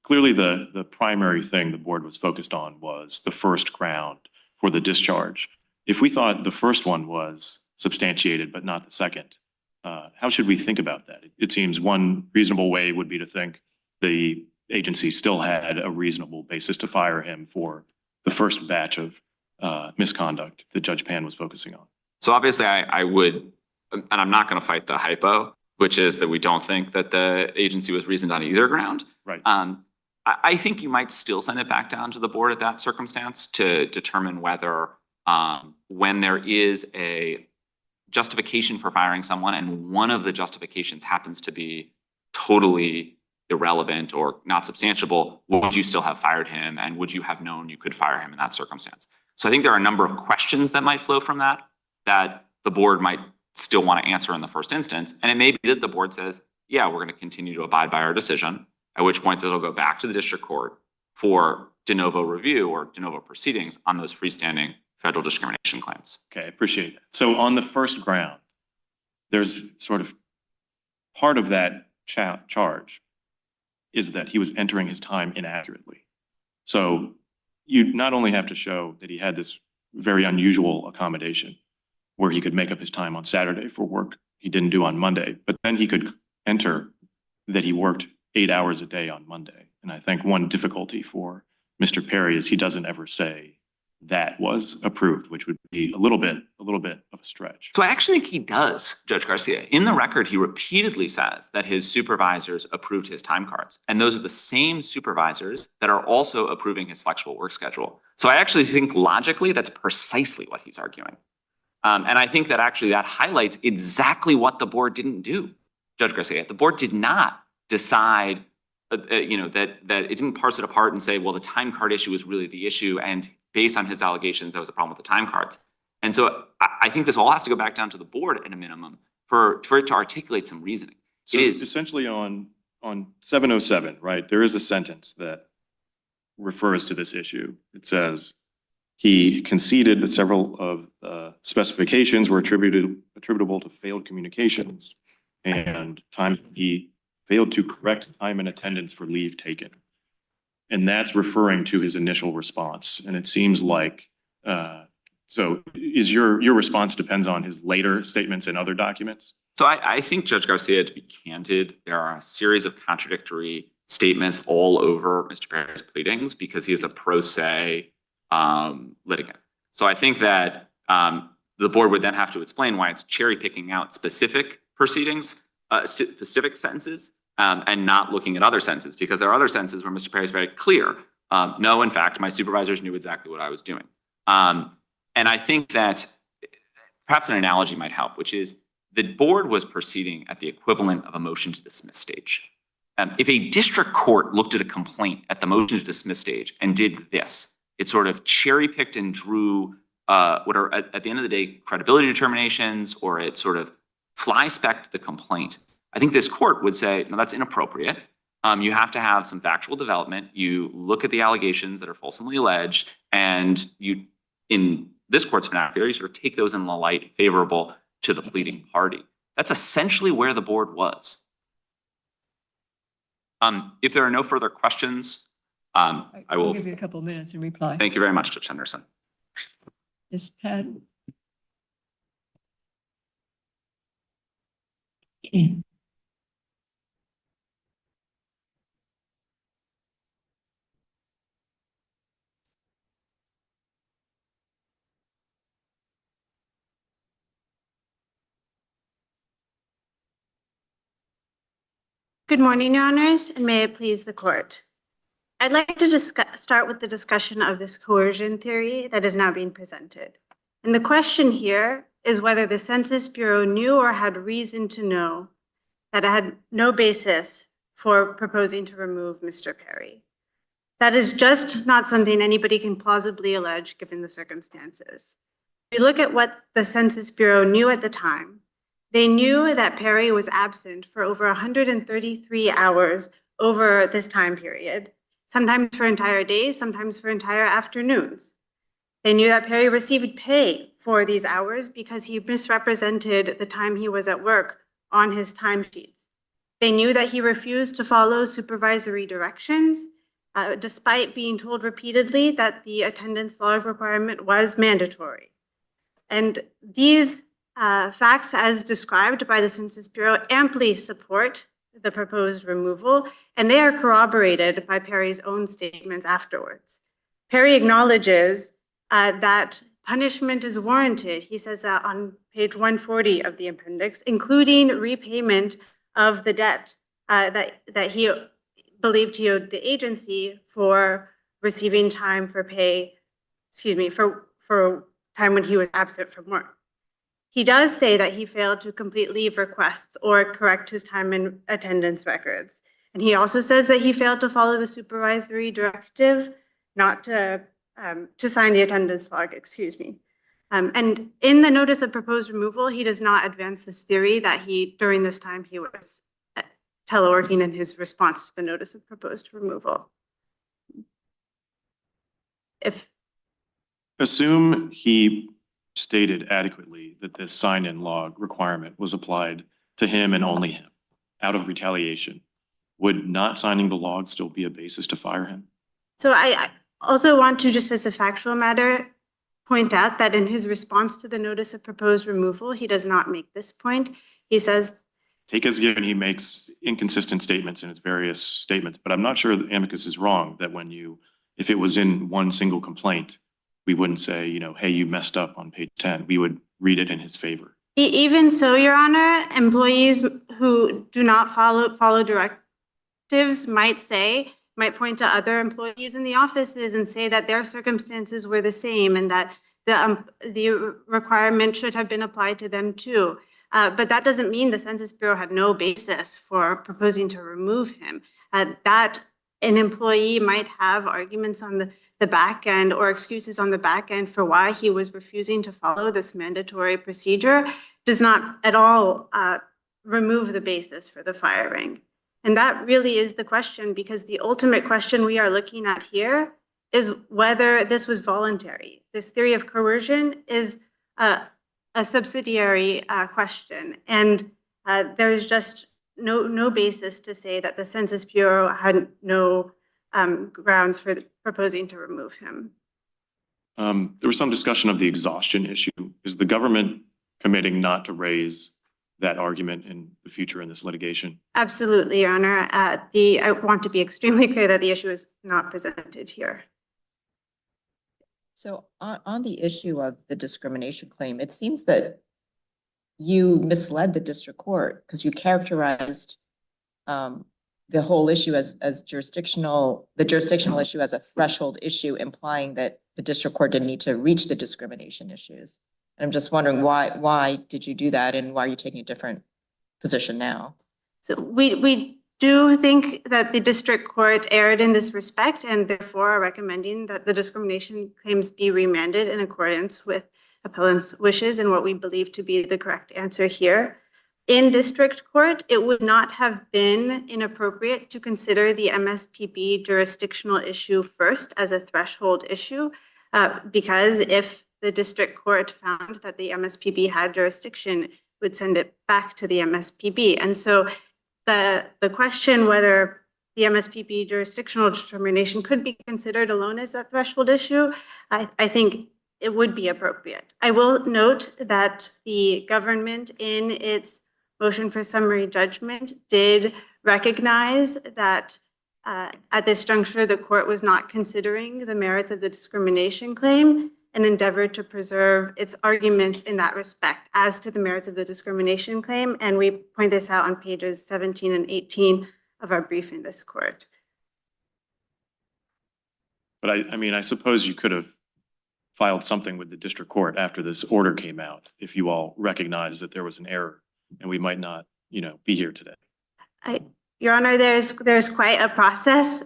Clearly the primary thing the board was focused on was the first ground for the discharge. If we thought the first one was substantiated but not the second, how should we think about that? It seems one reasonable way would be to think the agency still had a reasonable basis to fire him for the first batch of misconduct that Judge Pan was focusing on. So obviously I would, and I'm not going to fight the hypo, which is that we don't think that the agency was reasoned on either ground. Right. I think you might still send it back down to the board at that circumstance to determine whether when there is a justification for firing someone and one of the justifications happens to be totally irrelevant or not substantiable, would you still have fired him and would you have known you could fire him in that circumstance? So I think there are a number of questions that might flow from that the board might still want to answer in the first instance. And it may be that the board says, yeah, we're going to continue to abide by our decision, at which point it'll go back to the district court for de novo review or de novo proceedings on those freestanding federal discrimination claims. Okay, I appreciate that. So on the first ground, there's sort of part of that charge is that he was entering his time inaccurately. So you not only have to show that he had this very unusual accommodation where he could make up his time on Saturday for work he didn't do on Monday, but then he could enter that he worked 8 hours a day on Monday. And I think one difficulty for Mr. Perry is he doesn't ever say that was approved, which would be a little bit of a stretch. So I actually think he does, Judge Garcia. In the record, he repeatedly says that his supervisors approved his time cards. And those are the same supervisors that are also approving his flexible work schedule. So I actually think logically, that's precisely what he's arguing. And I think that actually that highlights exactly what the board didn't do, Judge Garcia. The board did not decide, that it didn't parse it apart and say, well, the time card issue is really the issue. And based on his allegations, that was a problem with the time cards. And so I think this all has to go back down to the board at a minimum for it to articulate some reasoning. So it is essentially on 707, right? There is a sentence that refers to this issue. It says, he conceded that several of the specifications were attributable to failed communications and times he failed to correct time and attendance for leave taken. And that's referring to his initial response. And it seems like, so is your response depends on his later statements and other documents? So I think, Judge Garcia, to be candid, there are a series of contradictory statements all over Mr. Perry's pleadings because he is a pro se litigant. So I think that the board would then have to explain why it's cherry picking out specific proceedings, specific sentences, and not looking at other sentences, because there are other sentences where Mr. Perry is very clear. No, in fact, my supervisors knew exactly what I was doing. And I think that perhaps an analogy might help, which is the board was proceeding at the equivalent of a motion to dismiss stage. If a district court looked at a complaint at the motion to dismiss stage and did this, it sort of cherry picked and drew what are at the end of the day credibility determinations, or it sort of fly-specked the complaint. I think this court would say, no, that's inappropriate. You have to have some factual development. You look at the allegations that are falsely alleged, and you, in this court's vernacular, you sort of take those in the light favorable to the pleading party. That's essentially where the board was. If there are no further questions, I will I'll give you a couple of minutes and reply. Thank you very much, Judge Henderson. Ms. Patton. Good morning, Your Honors, and may it please the court. I'd like to start with the discussion of this coercion theory that is now being presented. And the question here is whether the Census Bureau knew or had reason to know that it had no basis for proposing to remove Mr. Perry. That is just not something anybody can plausibly allege given the circumstances. If we look at what the Census Bureau knew at the time, they knew that Perry was absent for over 133 hours over this time period, sometimes for entire days, sometimes for entire afternoons. They knew that Perry received pay for these hours because he misrepresented the time he was at work on his timesheets. They knew that he refused to follow supervisory directions, despite being told repeatedly that the attendance log requirement was mandatory. And these facts, as described by the Census Bureau, amply support the proposed removal, and they are corroborated by Perry's own statements afterwards. Perry acknowledges that punishment is warranted. He says that on page 140 of the appendix, including repayment of the debt that he believed he owed the agency for receiving time for pay, for time when he was absent from work. He does say that he failed to complete leave requests or correct his time and attendance records. And he also says that he failed to follow the supervisory directive not to sign the attendance log, And in the notice of proposed removal, he does not advance this theory that during this time, he was teleworking in his response to the notice of proposed removal. Assume he stated adequately that this sign-in log requirement was applied to him and only him out of retaliation. Would not signing the log still be a basis to fire him? So I also want to, just as a factual matter, point out that in his response to the notice of proposed removal, he does not make this point. He says, take as given he makes inconsistent statements in his various statements, but I'm not sure that amicus is wrong that if it was in one single complaint, we wouldn't say, hey, you messed up on page 10. We would read it in his favor. Even so, Your Honor, employees who do not follow directives might point to other employees in the offices and say that their circumstances were the same and that the requirement should have been applied to them too. But that doesn't mean the Census Bureau had no basis for proposing to remove him. That an employee might have arguments on the back end or excuses on the back end for why he was refusing to follow this mandatory procedure does not at all remove the basis for the firing. And that really is the question, because the ultimate question we are looking at here is whether this was voluntary. This theory of coercion is a subsidiary question. And there's just no basis to say that the Census Bureau had no grounds for proposing to remove him. There was some discussion of the exhaustion issue. Is the government committing not to raise that argument in the future in this litigation? Absolutely, Your Honor. I want to be extremely clear that the issue is not presented here. So on the issue of the discrimination claim, it seems that you misled the district court because you characterized the whole issue as the jurisdictional issue as a threshold issue, implying that the district court didn't need to reach the discrimination issues. And I'm just wondering why did you do that, and why are you taking a different position now? So we do think that the district court erred in this respect, and therefore are recommending that the discrimination claims be remanded in accordance with appellant's wishes and what we believe to be the correct answer here. In district court, it would not have been inappropriate to consider the MSPB jurisdictional issue first as a threshold issue, because if the district court found that the MSPB had jurisdiction, it would send it back to the MSPB. And so the question whether the MSPB jurisdictional determination could be considered alone as that threshold issue, I think it would be appropriate. I will note that the government in its motion for summary judgment did recognize that at this juncture, the court was not considering the merits of the discrimination claim and endeavored to preserve its arguments in that respect as to the merits of the discrimination claim. And we point this out on pages 17 and 18 of our brief in this court. But I mean, I suppose you could have filed something with the district court after this order came out, if you all recognized that there was an error and we might not, be here today. Your Honor, there's quite a process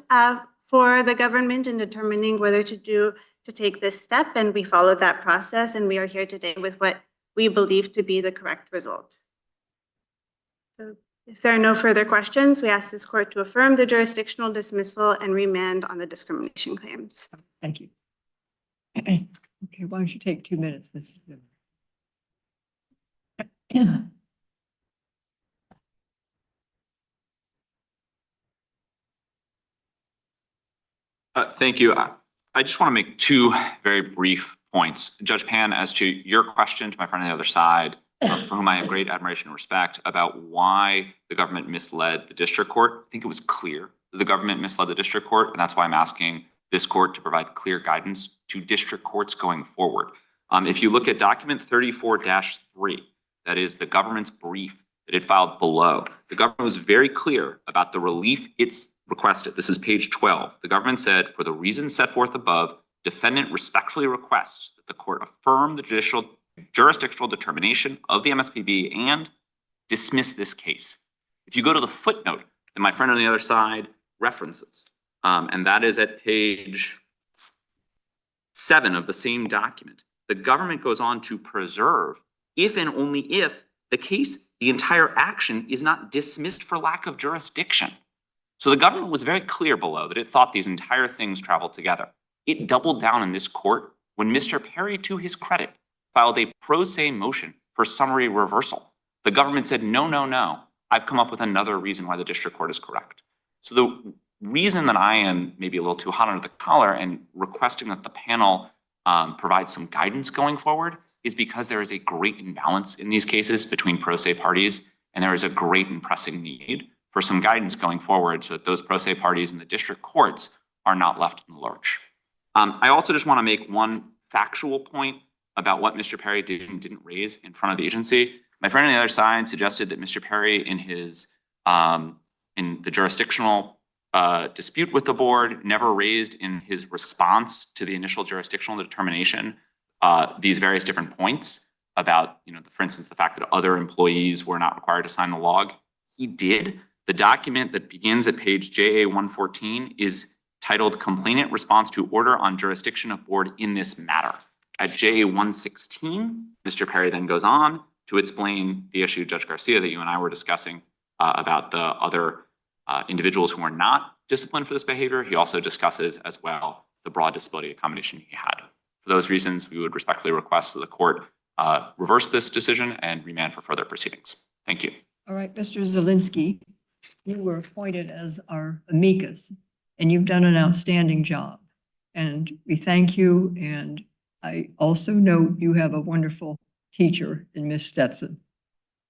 for the government in determining whether to take this step, and we followed that process, and we are here today with what we believe to be the correct result. So if there are no further questions, we ask this court to affirm the jurisdictional dismissal and remand on the discrimination claims. Thank you. Okay, why don't you take 2 minutes, Mr. Zimmer? Thank you. I just want to make two very brief points. Judge Pan, as to your question to my friend on the other side, for whom I have great admiration and respect, about why the government misled the district court. I think it was clear that the government misled the district court, and that's why I'm asking this court to provide clear guidance to district courts going forward. If you look at document 34-3, that is the government's brief that it filed below, the government was very clear about the relief it's requested. This is page 12. The government said, for the reasons set forth above, defendant respectfully requests that the court affirm the jurisdictional determination of the MSPB and dismiss this case. If you go to the footnote that my friend on the other side references, and that is at page 7 of the same document, the government goes on to preserve, if and only if the entire action is not dismissed for lack of jurisdiction. So the government was very clear below that it thought these entire things traveled together. It doubled down in this court when Mr. Perry, to his credit, filed a pro se motion for summary reversal. The government said, no, I've come up with another reason why the district court is correct. So the reason that I am maybe a little too hot under the collar and requesting that the panel provide some guidance going forward is because there is a great imbalance in these cases between pro se parties, and there is a great and pressing need for some guidance going forward so that those pro se parties in the district courts are not left in the lurch. I also just want to make one factual point about what Mr. Perry did and didn't raise in front of the agency. My friend on the other side suggested that Mr. Perry in his in the jurisdictional dispute with the board never raised in his response to the initial jurisdictional determination these various different points about, for instance, the fact that other employees were not required to sign the log. He did. The document that begins at page JA 114 is titled Complainant Response to Order on Jurisdiction of Board in this Matter. At JA 116, Mr. Perry then goes on to explain the issue, Judge Garcia, that you and I were discussing about the other individuals who were not disciplined for this behavior. He also discusses as well the broad disability accommodation he had. For those reasons, we would respectfully request that the court reverse this decision and remand for further proceedings. Thank you. All right, Mr. Zielinski, you were appointed as our amicus, and you've done an outstanding job. And we thank you. And I also know you have a wonderful teacher in Ms. Stetson.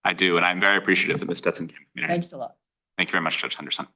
I do, and I'm very appreciative of the Stetson community. Thanks a lot. Thank you very much, Judge Henderson.